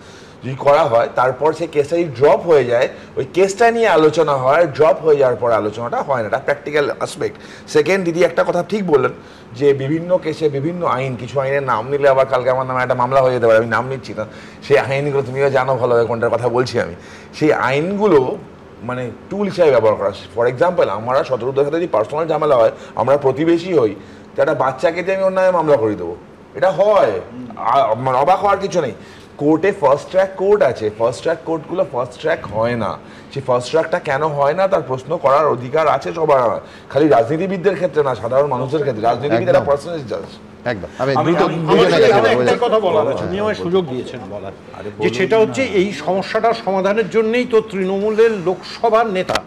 যদি করা হয়, তারপর সেই কেসটা যদি ড্রপ হয়ে যায়, ওই কেসটা নিয়ে আলোচনা হয়, ড্রপ হয়ে যাওয়ার পর আলোচনাটা হয় না, এটা প্র্যাকটিক্যাল আসপেক্ট। সেকেন্ড, দিদি একটা কথা ঠিক বললেন যে বিভিন্ন কেসে বিভিন্ন আইন, কিছু আইনের নাম নিলে আবার কালকে আমার নামে একটা মামলা হয়ে যেতে পারে, আমি নাম নিচ্ছি না, সেই আইনগুলো তুমিও জানো ভালোভাবে কোনটার কথা বলছি আমি। সেই আইনগুলো মানে টুল হিসাবে ব্যবহার করা। ফর এক্সাম্পল, আমরা শত্রুদের সাথে যদি পার্সোনাল ঝামেলা হয়, আমরা প্রতিবেশী হই, তো একটা বাচ্চাকে দিয়ে আমি ওর নামে মামলা করে দেবো, এটা হয়, অবাক হওয়ার কিছু নেই। কোর্টে ফার্স্ট ট্র্যাক কোর্ট আছে, ফার্স্ট ট্র্যাক কোর্টগুলো ফার্স্ট ট্র্যাক হয় না। সেই ফার্স্ট ট্র্যাকটা কেন হয় না তার প্রশ্ন করার অধিকার আছে সবার, খালি রাজনীতিবিদদের ক্ষেত্রে না, সাধারণ মানুষের ক্ষেত্রে। রাজনীতিবিদ একটা পার্সোনাল জাজ। একদম। কথা বলার আছে, উনি আমায় সুযোগ দিয়েছেন বলার, যে সেটা হচ্ছে এই সমস্যাটার সমাধানের জন্যই তো তৃণমূলের লোকসভার নেতা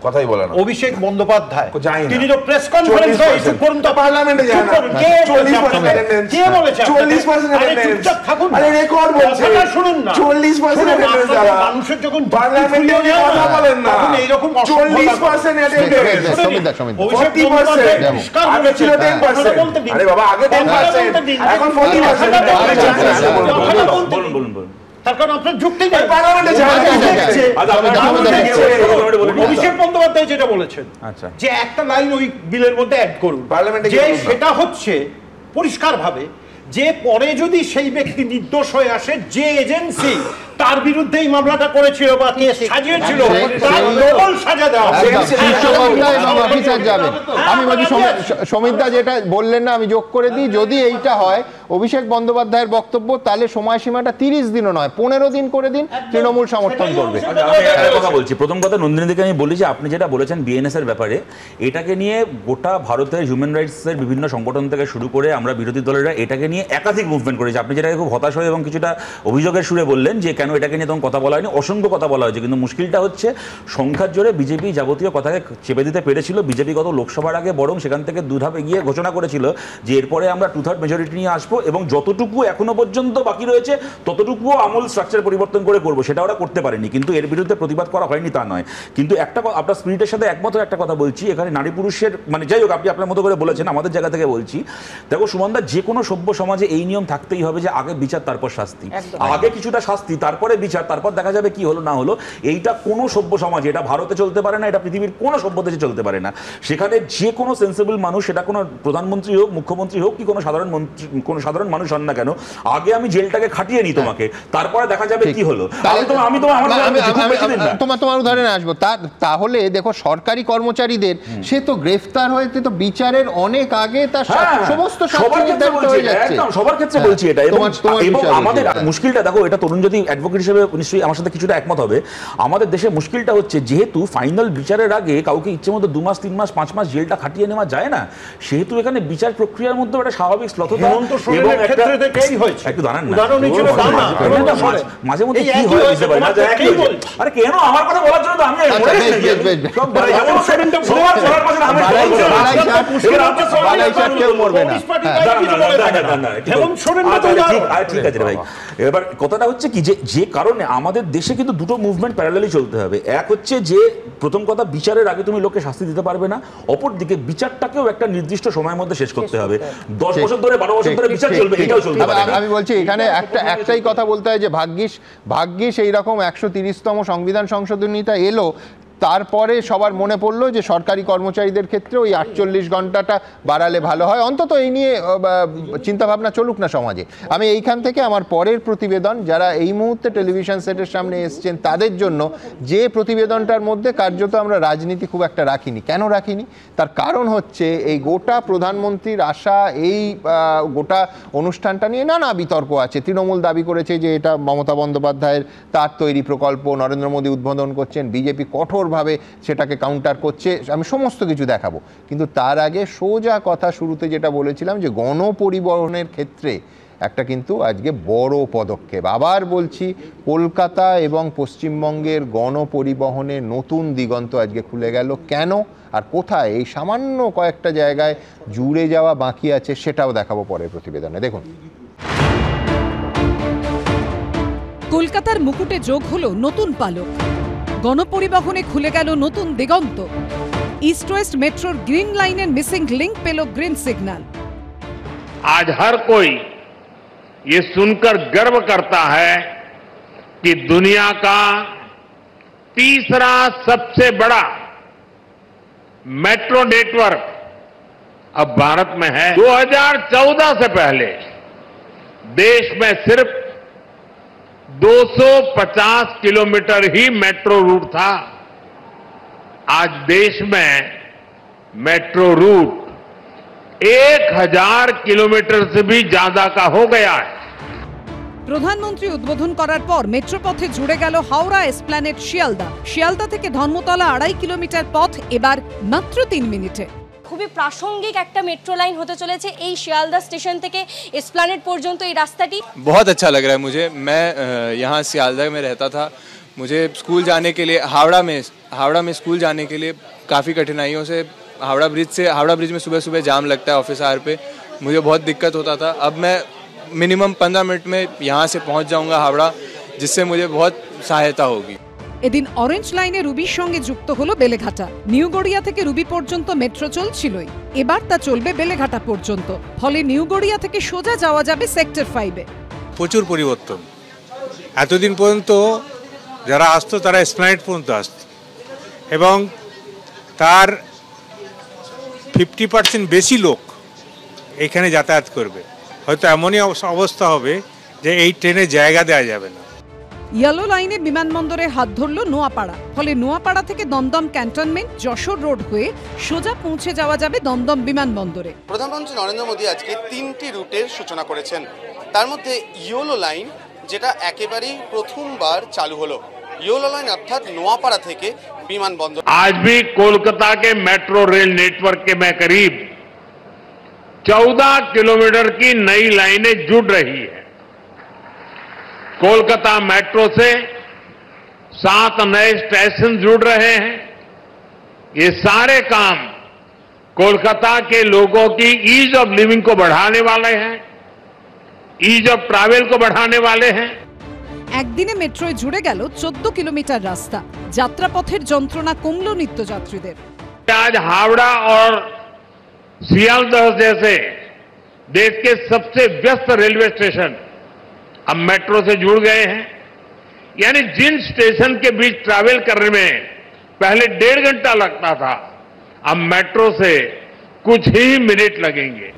কথাই বলেন অভিষেক বন্দ্যোপাধ্যায়, তিনি তো প্রেস কনফারেন্স পার্লামেন্টে যায় না, 40% কে বলেছে? 40% অ্যাটেন্ডেন্স, থাকুন, আরে রেকর্ড বলছে, শুনুন না, 40% অ্যাটেন্ডেন্স, মানুষের যখন পার্লামেন্টে কথা বলেন না, তখন এইরকম 40% অ্যাটেন্ডেন্স, 40% আগে ছিল 10%, আরে বাবা আগে 10%, এখন 40%। বলুন তার কারণ আপনার যুক্তি নেই। অভিষেক বন্দ্যোপাধ্যায় যেটা বলেছেন যে একটা লাইন ওই বিলের মধ্যে অ্যাড করুন, যে সেটা হচ্ছে পরিষ্কার ভাবে যে পরে যদি সেই ব্যক্তি নির্দোষ হয়ে আসে, যে এজেন্সি তার বিরুদ্ধে এই মামলাটা করেছিল বা কেস সাজিয়েছিল, তার ডবল সাজা দেওয়া হবে। আমি বলছি সমিতদা যেটা বললেন না, আমি যোগ করে দিই, যদি এইটা হয় অভিষেক বন্দ্যোপাধ্যায়ের বক্তব্য, তাহলে সময়সীমাটা 30 দিনও নয় 15 দিন করে দিন, তৃণমূল সমর্থন করবে। কথা বলছি, প্রথম কথা নন্দিনীদিকে আমি বলি যে আপনি যেটা বলেছেন বিএনএস এর ব্যাপারে, এটাকে নিয়ে গোটা ভারতের হিউম্যান রাইটসের বিভিন্ন সংগঠন থেকে শুরু করে আমরা বিরোধী দলেরা এটাকে নিয়ে একাধিক মুভমেন্ট করেছি। আপনি যেটাকে খুব হতাশ হয়ে এবং কিছুটা অভিযোগের সুরে বললেন যে কেন এটাকে নিয়ে তখন কথা বলা হয়নি, অসংখ্য কথা বলা হয়েছে, কিন্তু মুশকিলটা হচ্ছে সংখ্যার জোরে বিজেপি যাবতীয় কথাকে চেপে দিতে পেরেছিল। বিজেপি গত লোকসভার আগে বরং সেখান থেকে দুধাপ এগিয়ে ঘোষণা করেছিল যে এরপরে আমরা 2/3 মেজরিটি নিয়ে আসবো এবং যতটুকু এখনো পর্যন্ত বাকি রয়েছে ততটুকুও আমূল স্ট্রাকচার পরিবর্তন করে করবো, সেটা ওরা করতে পারেনি, কিন্তু এর বিরুদ্ধে প্রতিবাদ করা হয়নি তা নয়। কিন্তু একটা আপনার স্পিরিটের সাথে একমাত্র একটা কথা বলছি, এখানে নারী পুরুষের মানে যাই হোক আপনি আপনার মতো করে বলেছেন, আমাদের জায়গা থেকে বলছি, দেখো সুমনদা, যে কোনো সভ্য সমাজে এই নিয়ম থাকতেই হবে যে আগে বিচার তারপর শাস্তি, আগে কিছুটা শাস্তি তারপরে বিচার, তারপর দেখা যাবে কি হলো না হলো। এইটা কোনো সভ্য সমাজে, এটা ভারতে চলতে পারে না, এটা পৃথিবীর কোনো সভ্য দেশে চলতে পারে না। সেখানে যে কোনো সেন্সিবল মানুষ, সেটা কোনো প্রধানমন্ত্রী হোক, মুখ্যমন্ত্রী হোক কি কোনো সাধারণ মানুষ হন না কেন, আগে আমি জেলটাকে খাটিয়ে নিই তোমাকে, তারপরে দেখা যাবে কি হলো। আমি তোমার উদাহরণে আসবো। তাহলে দেখো সরকারি কর্মচারীদের সে তো গ্রেফতার হয়েছে তো বিচারের অনেক আগে তার সমস্ত সবার ক্ষেত্রে বলছি এটা, এবং আমাদের মুশকিলটা দেখো, এটা তরুণ যদি অ্যাডভোকেট হিসেবে নিশ্চয়ই আমার সাথে কিছুটা একমত হবে। আমাদের দেশে মুশকিলটা হচ্ছে যেহেতু ফাইনাল বিচারের আগে কাউকে ইচ্ছে মতো 2 মাস 3 মাস 5 মাস জেলটা খাটিয়ে নেওয়া যায় না, সেহেতু এখানে বিচার প্রক্রিয়ার মধ্যে একটা স্বাভাবিক শ্লথতা এবং একটু দাঁড়ান না, মাঝে মধ্যে কি হয় বুঝতে পারি না। আরে কেন আমার কথা বলার জন্য তো আমি ঠিক আছে ভাই। এবার কথাটা হচ্ছে কি যে কারণে আমাদের দেশে কিন্তু দুটো মুভমেন্ট প্যারালালি চলতে হবে। এক হচ্ছে যে প্রথম কথা বিচারের আগে তুমি লোককে শাস্তি দিতে পারবে না, অপরদিকে বিচারটাকেও একটা নির্দিষ্ট সময়ের মধ্যে শেষ করতে হবে। 10 বছর ধরে 12 বছর ধরে বিচার চলবে, এটাও চলতে পারে না। আমি বলছি এখানে একটাই কথা বলতে হয় যে ভাগ্যিস এইরকম 130তম সংবিধান সংশোধনীটা এলো, তারপরে সবার মনে পড়লো যে সরকারি কর্মচারীদের ক্ষেত্রে ওই 48 ঘন্টাটা বাড়ালে ভালো হয়, অন্তত এই নিয়ে চিন্তাভাবনা চলুক না সমাজে। আমি এইখান থেকে আমার পরের প্রতিবেদন, যারা এই মুহূর্তে টেলিভিশন সেটের সামনে এসছেন তাদের জন্য, যে প্রতিবেদনটার মধ্যে কার্যত আমরা রাজনীতি খুব একটা রাখিনি। কেন রাখিনি? তার কারণ হচ্ছে এই গোটা প্রধানমন্ত্রীর আশা, এই গোটা অনুষ্ঠানটা নিয়ে নানা বিতর্ক আছে। তৃণমূল দাবি করেছে যে এটা মমতা বন্দ্যোপাধ্যায়ের তার তৈরি প্রকল্প, নরেন্দ্র মোদী উদ্বোধন করছেন, বিজেপি কঠোরভাবে সেটাকে কাউন্টার করছে। আমি সমস্ত কিছু দেখাবো, কিন্তু তার আগে সোজা কথা শুরুতে যেটা বলেছিলাম যে গণপরিবহনের ক্ষেত্রে একটা কিন্তু আজকে বড় পদক্ষেপ। আবার বলছি, কলকাতা এবং পশ্চিমবঙ্গের গণপরিবহনে নতুন দিগন্ত আজকে খুলে গেল। কেন আর কোথায় এই সামান্য কয়েকটা জায়গায় জুড়ে যাওয়া বাকি আছে সেটাও দেখাবো পরের প্রতিবেদনে। দেখুন, কলকাতার মুকুটে যোগ হলো নতুন পালক, গণপরিবহনে খুলে গেল নতুন দিগন্ত। ইস্ট ওয়েস্ট মেট্রোর গ্রিন লাইনের মিসিং লিংক পেল গ্রিন সিগন্যাল। आज हर कोई ये सुनकर गर्व करता है कि दुनिया का तीसरा सबसे बड़ा मेट्रो नेटवर्क अब भारत में है। 2014 से पहले देश में सिर्फ 250 किलोमीटर ही मेट्रो रूट था। आज देश में मेट्रो रूट 1000 किलोमीटर से भी ज्यादा का हो गया है। প্রধানমন্ত্রী উদ্বোধন করার পর মেট্রোপথে জুড়ে গেল হাওড়া এসপ্ল্যানেড শিয়ালদা। শিয়ালদা থেকে ধর্মতলা 2.5 কিলোমিটার পথ এবার মাত্র 3 মিনিটে। খুবই প্রাসঙ্গিক একটা মেট্রো লাইন হতে চলেছে এই শিয়ালদা স্টেশন থেকে এসপ্ল্যানেড পর্যন্ত এই রাস্তাটি। बहुत अच्छा लग रहा है मुझे। मैं यहाँ सियालदा में रहता था, मुझे स्कूल जाने के लिए हावड़ा में स्कूल जाने के लिए काफ़ी कठिनाइयों से हावड़ा ब्रिज में सुबह सुबह जाम लगता है ऑफिस आवर पे, मुझे बहुत दिक्कत होता था। अब मैं मिनिमम 15 मिनट में यहाँ से पहुँच जाऊँगा हावड़ा, जिससे मुझे बहुत सहायता होगी। এদিন অরেঞ্জ লাইনে রুবির সঙ্গে যুক্ত হলো বেলেঘাটা। নিউ গড়িয়া থেকে রুবি পর্যন্ত মেট্রো চলছিলই, এবার তা চলবে বেলেঘাটা পর্যন্ত। ফলে নিউ গড়িয়া থেকে সোজা যাওয়া যাবে সেক্টর 5-এ। প্রচুর পরিবর্তন। এতদিন পর্যন্ত যারা আসতো তারা এসপ্ল্যানেড পর্যন্ত আসতো এবং তার 50% বেশি লোক এখানে যাতায়াত করবে। হয়তো এমনই অবস্থা হবে যে এই ট্রেনে জায়গা দেওয়া যাবে না। ইয়েলো লাইনে বিমানবন্দরে হাত ধরল নোয়াপাড়া। ফলে নোয়াপাড়া থেকে দমদম ক্যান্টনমেন্ট, যশোর রোড হয়ে সোজা পৌঁছে যাওয়া যাবে দমদম বিমানবন্দরে। প্রধানমন্ত্রী নরেন্দ্র মোদী আজকে 3টি রুটের সূচনা করেছেন, তার মধ্যে ইয়েলো লাইন, যেটা একেবারেই প্রথমবার চালু হলো। ইয়েলো লাইন অর্থাৎ নোয়াপাড়া থেকে বিমানবন্দর। आज भी कोलकाता के मेट्रो रेल नेटवर्क के में करीब 14 किलोमीटर की नई लाइनें जुड़ रही है। कोलकाता मेट्रो से 7 नए स्टेशन जुड़ रहे हैं। ये सारे काम कोलकाता के लोगों की ईज ऑफ लिविंग को बढ़ाने वाले हैं, ईज ऑफ ट्रैवल को बढ़ाने वाले हैं। একদিনে মেট্রোয় জুড়ে গেল 14 কিলোমিটার রাস্তা। যাত্রাপথের যন্ত্রণা কমল নিত্যযাত্রীদের। आज हावड़ा और सियालदह जैसे देश के सबसे व्यस्त रेलवे स्टेशन अब मेट्रो से जुड़ गए हैं। यानी जिन स्टेशन के बीच ट्रैवल करने में पहले 1.5 घंटा लगता था, अब मेट्रो से कुछ ही मिनट लगेंगे।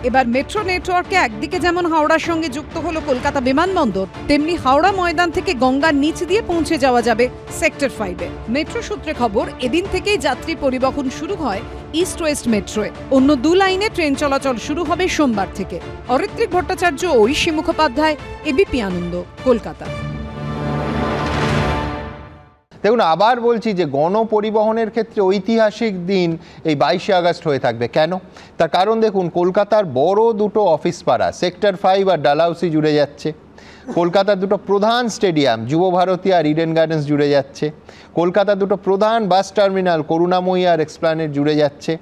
এবার মেট্রো নেটওয়ার্কে একদিকে যেমন হাওড়ার সঙ্গে যুক্ত হলো কলকাতা বিমানবন্দর, তেমনি হাওড়া ময়দান থেকে গঙ্গার নিচ দিয়ে পৌঁছে যাওয়া যাবে সেক্টর 5-এ। মেট্রো সূত্রে খবর, এদিন থেকেই যাত্রী পরিবহন শুরু হয় ইস্ট ওয়েস্ট মেট্রোয়। অন্য 2 লাইনে ট্রেন চলাচল শুরু হবে সোমবার থেকে। অরিত্রিক ভট্টাচার্য, ঐশী মুখোপাধ্যায়, এবিপি আনন্দ, কলকাতা। দেখুন আবার বলছি যে গণপরিবহনের ক্ষেত্রে ঐতিহাসিক দিন এই 22শে আগস্ট হয়ে থাকবে। কেন? তার কারণ দেখুন কলকাতার বড় দুটো অফিস পাড়া সেক্টর 5 আর ডালহাউসি জুড়ে যাচ্ছে, কলকাতার দুটো প্রধান স্টেডিয়াম যুব ভারতী আর ইডেন গার্ডেন্স জুড়ে যাচ্ছে, কলকাতার দুটো প্রধান বাস টার্মিনাল করুণাময়ী আর এক্সপ্ল্যানেড জুড়ে যাচ্ছে,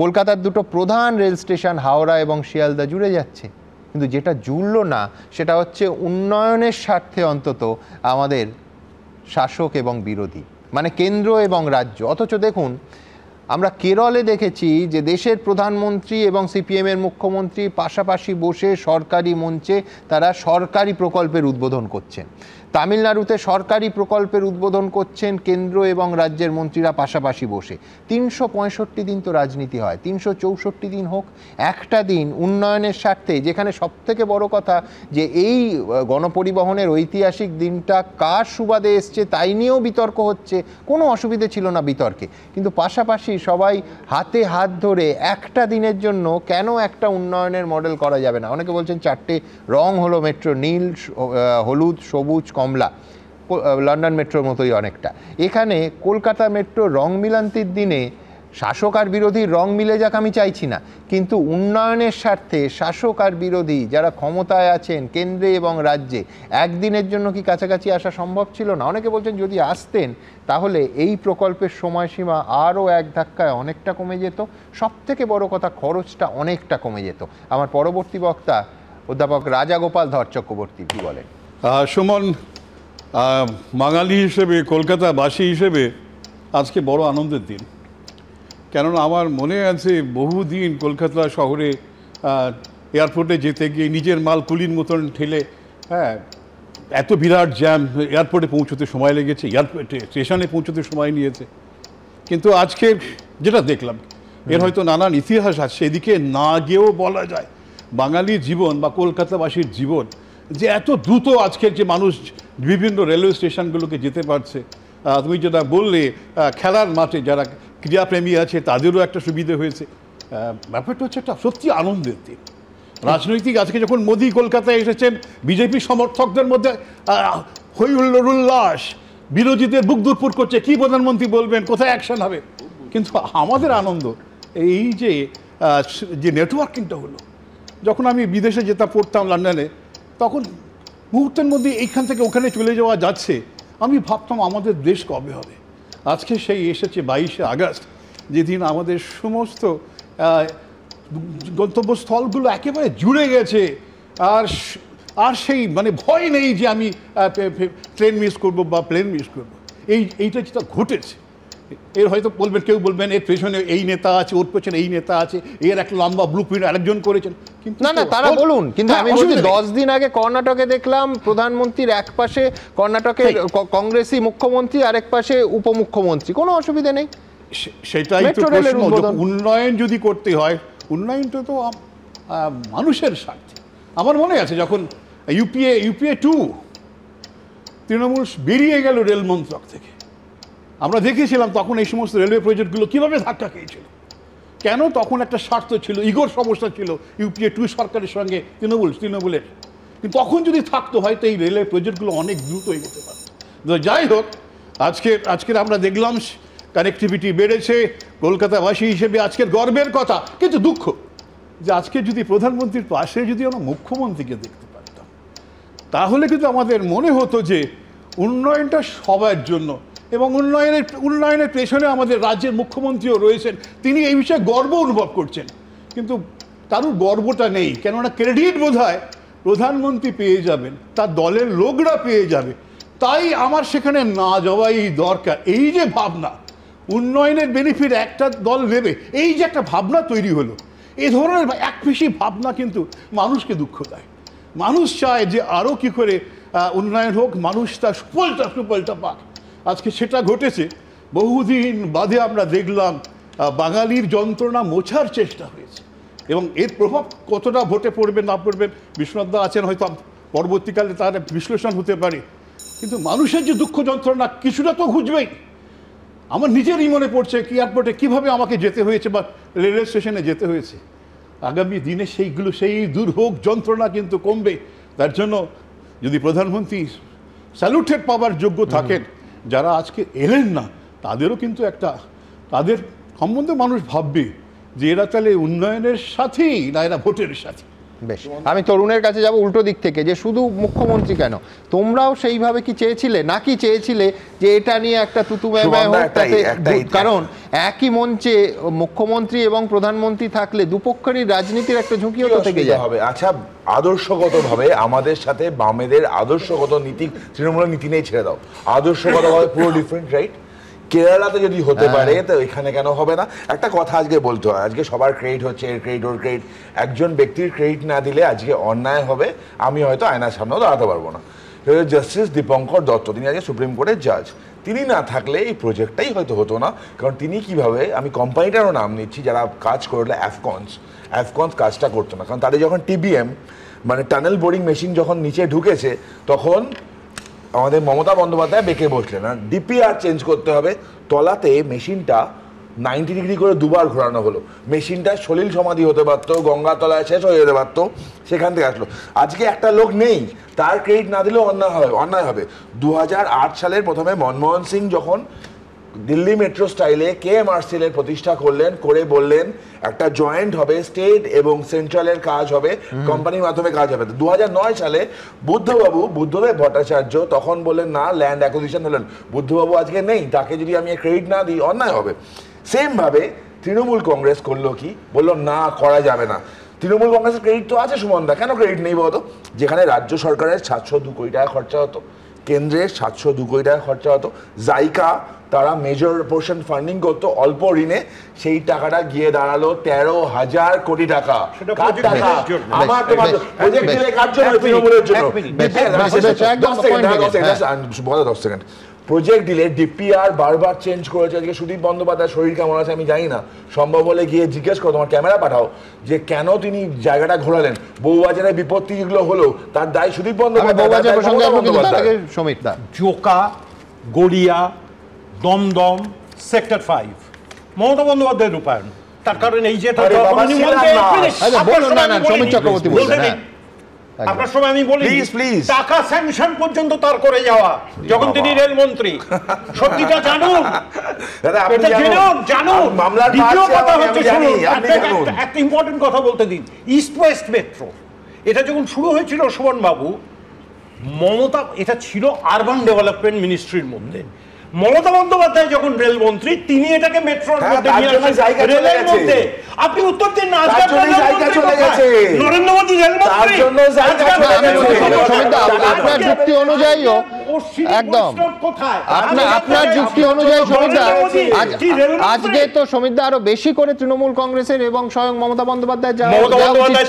কলকাতার দুটো প্রধান রেল স্টেশন হাওড়া এবং শিয়ালদা জুড়ে যাচ্ছে। কিন্তু যেটা জুড়ল না সেটা হচ্ছে উন্নয়নের স্বার্থে অন্তত আমাদের শাসক এবং বিরোধী, মানে কেন্দ্র এবং রাজ্য। অথচ দেখুন আমরা কেরলে দেখেছি যে দেশের প্রধানমন্ত্রী এবং সিপিএমের মুখ্যমন্ত্রী পাশাপাশি বসে সরকারি মঞ্চে তারা সরকারি প্রকল্পের উদ্বোধন করছেন। তামিলনাড়ুতে সরকারি প্রকল্পের উদ্বোধন করছেন কেন্দ্র এবং রাজ্যের মন্ত্রীরা পাশাপাশি বসে। 365 দিন তো রাজনীতি হয়, 364 দিন হোক, একটা দিন উন্নয়নের স্বার্থে, যেখানে সবথেকে বড় কথা যে এই গণপরিবহনের ঐতিহাসিক দিনটা কার সুবাদে এসছে তাই নিয়েও বিতর্ক হচ্ছে, কোনো অসুবিধে ছিল না বিতর্কে, কিন্তু পাশাপাশি সবাই হাতে হাত ধরে একটা দিনের জন্য কেন একটা উন্নয়নের মডেল করা যাবে না। অনেকে বলছেন 4টে রং হলো মেট্রো, নীল, হলুদ, সবুজ, কমলা, লন্ডন মেট্রোর মতোই অনেকটা। এখানে কলকাতা মেট্রো রং মিলান্তির দিনে শাসক আর বিরোধীর রং মিলে যাক আমি চাইছি না, কিন্তু উন্নয়নের স্বার্থে শাসক আর বিরোধী যারা ক্ষমতায় আছেন কেন্দ্রে এবং রাজ্যে একদিনের জন্য কি কাছাকাছি আসা সম্ভব ছিল না? অনেকে বলছেন যদি আসতেন তাহলে এই প্রকল্পের সময়সীমা আরও এক ধাক্কায় অনেকটা কমে যেত, সবথেকে বড় কথা খরচটা অনেকটা কমে যেত। আমার পরবর্তী বক্তা অধ্যাপক রাজাগোপাল ধর চক্রবর্তী কি বলেন? সুমন, বাঙালি হিসেবে, কলকাতাবাসী হিসেবে আজকে বড় আনন্দের দিন। কেননা আমার মনে আছে বহুদিন কলকাতা শহরে এয়ারপোর্টে যেতে গিয়ে নিজের মাল কুলির মতন ঠেলে, হ্যাঁ, এত বিরাট জ্যাম, এয়ারপোর্টে পৌঁছতে সময় লেগেছে, এয়ারপোর্টে স্টেশনে পৌঁছতে সময় নিয়েছে। কিন্তু আজকে যেটা দেখলাম এর হয়তো নানান ইতিহাস আছে, এদিকে না গিয়েও বলা যায় বাঙালির জীবন বা কলকাতাবাসীর জীবন যে এত দ্রুত আজকের যে মানুষ বিভিন্ন রেলওয়ে স্টেশনগুলোকে যেতে পারছে। তুমি যেটা বললে খেলার মাঠে যারা ক্রীড়াপ্রেমী আছে তাদেরও একটা সুবিধে হয়েছে। ব্যাপারটা হচ্ছে একটা সত্যি আনন্দের দিন। রাজনৈতিক আজকে যখন মোদি কলকাতায় এসেছেন বিজেপি সমর্থকদের মধ্যে হই হুল্লোড় উল্লাস, বিরোধীদের বুক দুরপুর করছে কি প্রধানমন্ত্রী বলবেন, কোথায় অ্যাকশন হবে। কিন্তু আমাদের আনন্দ এই যে নেটওয়ার্কিংটা হলো। যখন আমি বিদেশে যেটা পড়তাম লন্ডনে, তখন মুহূর্তের মধ্যে এইখান থেকে ওখানে চলে যাওয়া যাচ্ছে, আমি ভাবতাম আমাদের দেশ কবে হবে। আজকে সেই এসেছে 22শে আগস্ট, যেদিন আমাদের সমস্ত গন্তব্যস্থলগুলো একেবারে জুড়ে গেছে। আর সেই মানে ভয় নেই যে আমি ট্রেন মিস করবো বা প্লেন মিস করবো। এইটা যেটা ঘটেছে, এর হয়তো বলবেন, কেউ বলবেন এর পেছনে এই নেতা আছে, ওর পেছনে এই নেতা আছে, এর একটা লম্বা ব্লু প্রিন্ট আরেকজন করেছেন। কিন্তু না না তারা বলুন, কিন্তু আমি বলছি 10 দিন আগে কর্ণাটকে দেখলাম প্রধানমন্ত্রীর এক পাশে কর্ণাটকের কংগ্রেসি মুখ্যমন্ত্রী, আরেক পাশে উপমুখ্যমন্ত্রী, কোনো অসুবিধা নেই। সেটাই তো প্রশ্ন। উন্নয়ন যদি করতে হয়, উন্নয়নটা তো মানুষের স্বার্থে। আমার মনে আছে যখন ইউপিএ 2 তৃণমূল বেরিয়ে গেল রেল মন্ত্রক থেকে, আমরা দেখেছিলাম তখন এই সমস্ত রেলওয়ে প্রজেক্টগুলো কীভাবে ধাক্কা খেয়েছিল। কেন? তখন একটা স্বার্থ ছিল, ইগোর সমস্যা ছিল ইউপিএ 2 সরকারের সঙ্গে তৃণমূলের। কিন্তু তখন যদি থাকতো হয়তো এই রেলওয়ে প্রজেক্টগুলো অনেক দ্রুত এগোতে পারত। যাই হোক, আজকের আমরা দেখলাম কানেক্টিভিটি বেড়েছে, কলকাতাবাসী হিসেবে আজকের গর্বের কথা। কিন্তু দুঃখ যে আজকে যদি প্রধানমন্ত্রীর পাশে যদি আমরা মুখ্যমন্ত্রীকে দেখতে পারতাম, তাহলে কিন্তু আমাদের মনে হতো যে উন্নয়নটা সবার জন্য, এবং উন্নয়নের পেছনে আমাদের রাজ্যের মুখ্যমন্ত্রীও রয়েছেন, তিনি এই বিষয়ে গর্ব অনুভব করছেন। কিন্তু কারোর গর্বটা নেই, কেননা ক্রেডিট বোধহয় প্রধানমন্ত্রী পেয়ে যাবেন, তার দলের লোকরা পেয়ে যাবে। তাই আমার সেখানে না যাওয়াই দরকার। এই যে ভাবনা, উন্নয়নের বেনিফিট একটা দল নেবে, এই যে একটা ভাবনা তৈরি হলো, এই ধরনের একপেশি ভাবনা কিন্তু মানুষকে দুঃখ দেয়। মানুষ চায় যে আরও কী করে উন্নয়ন হোক, মানুষ তার সুফলটা পাক। আজকে সেটা ঘটেছে। বহুদিন বাদে আমরা দেখলাম বাঙালির যন্ত্রণা মোছার চেষ্টা হয়েছে, এবং এর প্রভাব কতটা ভোটে পড়বে না পড়বে বিশ্বনাথদা আছেন, হয়তো পরবর্তীকালে তার বিশ্লেষণ হতে পারে। কিন্তু মানুষের যে দুঃখ যন্ত্রণা কিছুটা তো ঘুচবেই। আমার নিজেরই মনে পড়ছে কি এয়ারপোর্টে কীভাবে আমাকে যেতে হয়েছে বা রেলওয়ে স্টেশনে যেতে হয়েছে। আগামী দিনে সেই দুর্ভোগ যন্ত্রণা কিন্তু কমবে। তার জন্য যদি প্রধানমন্ত্রী স্যালুটেড পাওয়ার যোগ্য থাকেন, যারা আজকে এলেন না তাদেরও কিন্তু একটা, তাদের সম্বন্ধে মানুষ ভাববে যে এরা তাহলে উন্নয়নের সাথেই না এরা ভোটের সাথে। বেশ, আমি তরুণের কাছে যাব উল্টো দিক থেকে, যে শুধু মুখ্যমন্ত্রী কেন, তোমরাও সেইভাবে কি চেয়েছিলে, নাকি চেয়েছিলে যে এটা নিয়ে একটা তুতুময় হোক, তাতে কারণ একই মঞ্চে মুখ্যমন্ত্রী এবং প্রধানমন্ত্রী থাকলে দুপক্ষেরই রাজনীতির একটা ঝুঁকিও তো থেকে যায়। আচ্ছা, আদর্শগতভাবে আমাদের সাথে বামেদের আদর্শগত নীতি, তৃণমূলের নীতি নেই ছেড়ে দাও, আদর্শগতভাবে পুরো ডিফারেন্ট, রাইট? কেরালাতে যদি হতে পারে তো এখানে কেন হবে না? একটা কথা আজকে বলতে হয়, আজকে সবার ক্রেডিট হচ্ছে, এর ক্রেডিট ওর ক্রেডিট, একজন ব্যক্তির ক্রেডিট না দিলে আজকে অন্যায় হবে। আমি হয়তো আয়নার সামনেও দাঁড়াতে পারবো না। জাস্টিস দীপঙ্কর দত্ত, তিনি আজকে সুপ্রিম কোর্টের জাজ, তিনি না থাকলে এই প্রজেক্টটাই হয়তো হতো না। কারণ তিনি কিভাবে, আমি কোম্পানিটারও নাম নিচ্ছি যারা কাজ করলে, অ্যাফকনস কাজটা করতো না, কারণ তাদের যখন টিবিএম মানে টানেল বোরিং মেশিন যখন নিচে ঢুকেছে তখন আমাদের মমতা বন্দ্যোপাধ্যায় বেঁকে বসলেন, আর ডিপিআর চেঞ্জ করতে হবে, তলাতে মেশিনটা 90 ডিগ্রি করে দুবার ঘোরানো হলো, মেশিনটা সলিল সমাধি হতে পারতো, গঙ্গা তলায় শেষ হয়ে যেতে পারতো, সেখান থেকে আসলো। আজকে একটা লোক নেই, তার ক্রেডিট না দিলেও অন্যায় হবে। 2008 সালের প্রথমে মনমোহন সিং যখন দিল্লি মেট্রো স্টাইলে KMRCL এর প্রতিষ্ঠা করলেন, করে বললেন একটা জয়েন্ট হবে, স্টেট এবং সেন্ট্রালের কাজ হবে, কোম্পানির মাধ্যমে কাজ হবে। 2009 সালে বুদ্ধদেব ভট্টাচার্য তখন বললেন না, ল্যান্ড অ্যাকুইজিশন হলেন, বুদ্ধবাবু আজকে নেই, তাকে যদি আমি ক্রেডিট না দিই অন্যায় হবে। সেম ভাবে তৃণমূল কংগ্রেস করলো কি, বললো না করা যাবে না। তৃণমূল কংগ্রেসের ক্রেডিট তো আছে সুমনদা, কেন ক্রেডিট নেই বলতো? যেখানে রাজ্য সরকারের 702 কোটি টাকা খরচা হতো, কেন্দ্রের 702 কোটি টাকা খরচা হতো, জাইকা তারা মেজর পোর্শন ফান্ডিং করতো অল্প ঋণে, সেই টাকাটা গিয়ে দাঁড়ালো 13,000 কোটি টাকা। আমার তোমার প্রজেক্ট দিলে কার জন্য? তৃণমূলের জন্য। 10 সেকেন্ড। প্রজেক্ট দিলে ডিপিআর বারবার চেঞ্জ করেছে। আজকে সুদীপ বন্দ্যোপাধ্যায় শরীর কেমন আছে আমি জানি না, সম্ভব হলে গিয়ে জিজ্ঞেস করো, তোমার ক্যামেরা পাঠাও, যে কেন তিনি জায়গাটা ঘোরালেন। বউবাজারে বিপত্তি যেগুলো হলো তার দায় সুদীপ বন্দ্যোপাধ্যায়। সমীর দা, জোকা, গড়িয়া, দমদম, সেক্টর 5 মমতা বন্দ্যোপাধ্যায়ের রূপায়ণ। তার কারণ এই যে সমীর চক্রবর্তী বলছেন, আপনার সময় আমি বলি টাকা স্যাংশন পর্যন্ত তার করে যাওয়া যখন তিনি রেলমন্ত্রী। সত্যিটা জানুন, দ্বিতীয় কথা হচ্ছে, একটা ইম্পর্টেন্ট কথা বলতে দিন, ইস্ট ওয়েস্ট মেট্রো এটা যখন শুরু হয়েছিল সুমন বাবু, মমতা, এটা ছিল আরবান ডেভেলপমেন্ট মিনিস্ট্রির মধ্যে, মমতা বন্দ্যোপাধ্যায় যখন রেলমন্ত্রী তিনি এটাকে মেট্রোর মধ্যে নিয়ে আসেন, রেলের মধ্যে। আপনি উত্তর দিন না, নরেন্দ্র মোদী রেলমন্ত্রী, আপনার যুক্তি অনুযায়ীও একদম, আপনার যুক্তি অনুযায়ী সমীরদা, আজকে তো সমীরদা আরো বেশি করে তৃণমূল কংগ্রেসের এবং স্বয়ং মমতা বন্দ্যোপাধ্যায়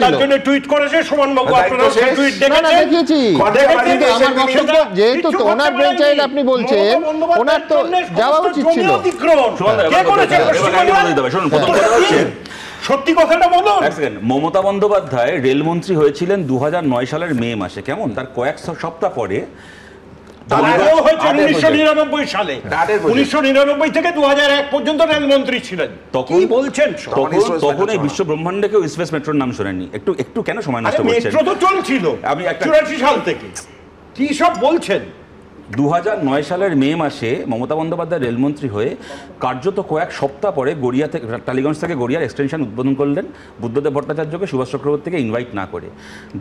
তার জন্য টুইট করেছে সুমন বাবু, আপনারা টুইট দেখেছি। কিন্তু আমার বক্তব্য, যেহেতু ওনার ব্রেন চাইল্ড আপনি বলছেন, ওনার তো যাওয়া উচিত ছিল। সত্যি কথাটা বলুন। মমতা বন্দ্যোপাধ্যায় রেলমন্ত্রী হয়েছিলেন 2009 সালের মে মাসে, কেমন? তার কয়েক সপ্তাহ পরে 1999 সালে, 1999 থেকে 2001 পর্যন্ত রেলমন্ত্রী ছিলেন। তখন বলছেন তখন এই বিশ্ব ব্রহ্মাণ্ডে কেউ ইস্ট ওয়েস্ট মেট্রোর নাম শোনেননি। একটু কেন সময় নষ্ট করছেন? মেট্রো তো চলছিল 84 সাল থেকে, কি সব বলছেন? 2009 সালের মে মাসে মমতা বন্দ্যোপাধ্যায় রেলমন্ত্রী হয়ে কার্যত কয়েক সপ্তাহ পরে গড়িয়া থেকে, টালিগঞ্জ থেকে গড়িয়ার এক্সটেনশন উদ্বোধন করলেন বুদ্ধদেব ভট্টাচার্যকে সুভাষ চক্রবর্তীকে ইনভাইট না করে।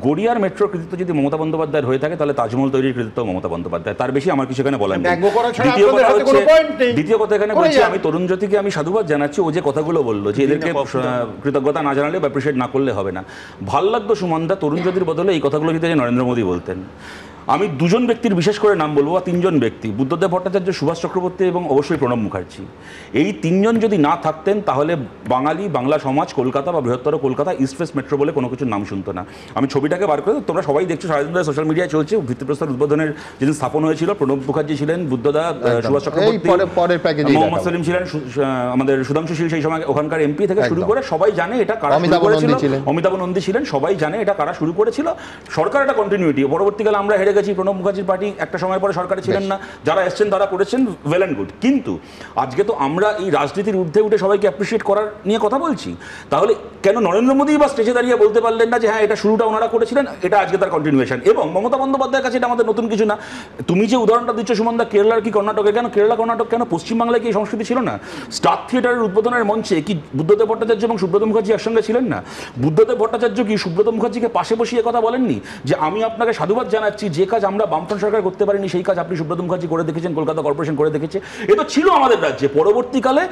গড়িয়ার মেট্রোর কৃতিত্ব যদি মমতা বন্দ্যোপাধ্যায়ের হয়ে থাকে তাহলে তাজমহল তৈরির কৃতিত্ব মমতা বন্দ্যোপাধ্যায়, তার বেশি আমার কিছু এখানে বলার নেই। দ্বিতীয় কথা এখানে বলছি, আমি তরুণ জ্যোতিকে আমি সাধুবাদ জানাচ্ছি, ও যে কথাগুলো বললো যে এদেরকে কৃতজ্ঞতা না জানালে বা অ্যাপ্রিশিয়েট না করলে হবে না। ভাল লাগতো সুমনদা তরুণ জ্যোতির বদলে এই কথাগুলো যদি নরেন্দ্র মোদী বলতেন। আমি দুজন ব্যক্তির বিশেষ করে নাম বলবো, বা তিনজন ব্যক্তি, বুদ্ধদেব ভট্টাচার্য, সুভাষ চক্রবর্তী এবং অবশ্যই প্রণব মুখার্জি। এই তিনজন যদি না থাকতেন তাহলে বাংলা সমাজ, কলকাতা বা বৃহত্তর কলকাতা ইস্ট ওয়েস্ট মেট্রো বলে কোনো কিছুর নাম শুনতো না। আমি ছবিটাকে বার করে, তোমরা সবাই দেখছো, সারাদিন ধরে সোশ্যাল মিডিয়ায় চলছে। ভিত্তিপ্রস্তর উদ্বোধনের যেদিন স্থাপন হয়েছিল, প্রণব মুখার্জি ছিলেন, বুদ্ধদা, সুভাষ চক্রবর্তী, মোহাম্মদ সলিম ছিলেন, আমাদের সুধাংশু শীল সেই সময় ওখানকার এমপি থেকে শুরু করে সবাই জানে এটা কারা শুরু করেছিল, অমিতাভ নন্দী ছিলেন, সবাই জানে এটা কারা শুরু করেছিল। সরকার একটা কন্টিনিউটি, পরবর্তীকালে আমরা হেরে রেখেছি, প্রণব মুখার্জির পার্টি একটা সময় পরে সরকারে ছিলেন না, যারা এসছেন তারা করেছেন, ওয়েল অ্যান্ড গুড। কিন্তু আজকে তো আমরা এই রাজনীতির ঊর্ধ্বে উঠে সবাইকে অ্যাপ্রিসিয়েট করার নিয়ে কথা বলছি, তাহলে কেন নরেন্দ্র মোদী বা স্টেজে দাঁড়িয়ে বলতে পারলেন না যে হ্যাঁ এটা শুরুটা ওনারা করেছিলেন, এটা আজকে তার কন্টিনিউয়েশন? এবং মমতা বন্দ্যোপাধ্যায়ের কাছে এটা আমাদের নতুন কিছু না। তুমি যে উদাহরণটা দিচ্ছ সুমনদা, কেরালার কি কর্ণাটকে, কেন কেরালা কর্ণাটক, কেন পশ্চিমবাংলায় কি এই সংস্কৃতি ছিল না? স্টার থিয়েটারের উদ্বোধনের মঞ্চে কি বুদ্ধদেব ভট্টাচার্য এবং সুব্রত মুখার্জি একসঙ্গে ছিলেন না? বুদ্ধদেব ভট্টাচার্য কি সুব্রত মুখার্জিকে পাশে বসিয়ে কথা বলেননি যে আমি আপনাকে সাধুবাদ জানাচ্ছি, যে কাজ আমরা বামফ্রন্ট সরকার করতে পারিনি সেই কাজ আপনি সুব্রত মুখার্জি করে দেখেছেন, কলকাতা কর্পোরেশন করে দেখেছে। এ তো ছিল আমাদের রাজ্যে। পরবর্তীকালে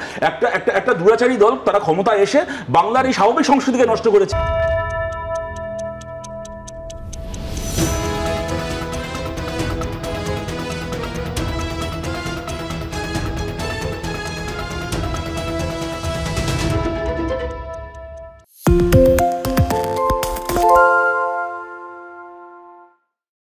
একটা দুরাচারী দল তারা ক্ষমতায় এসে বাংলার এই স্বাভাবিক সংস্কৃতিকে নষ্ট করেছে।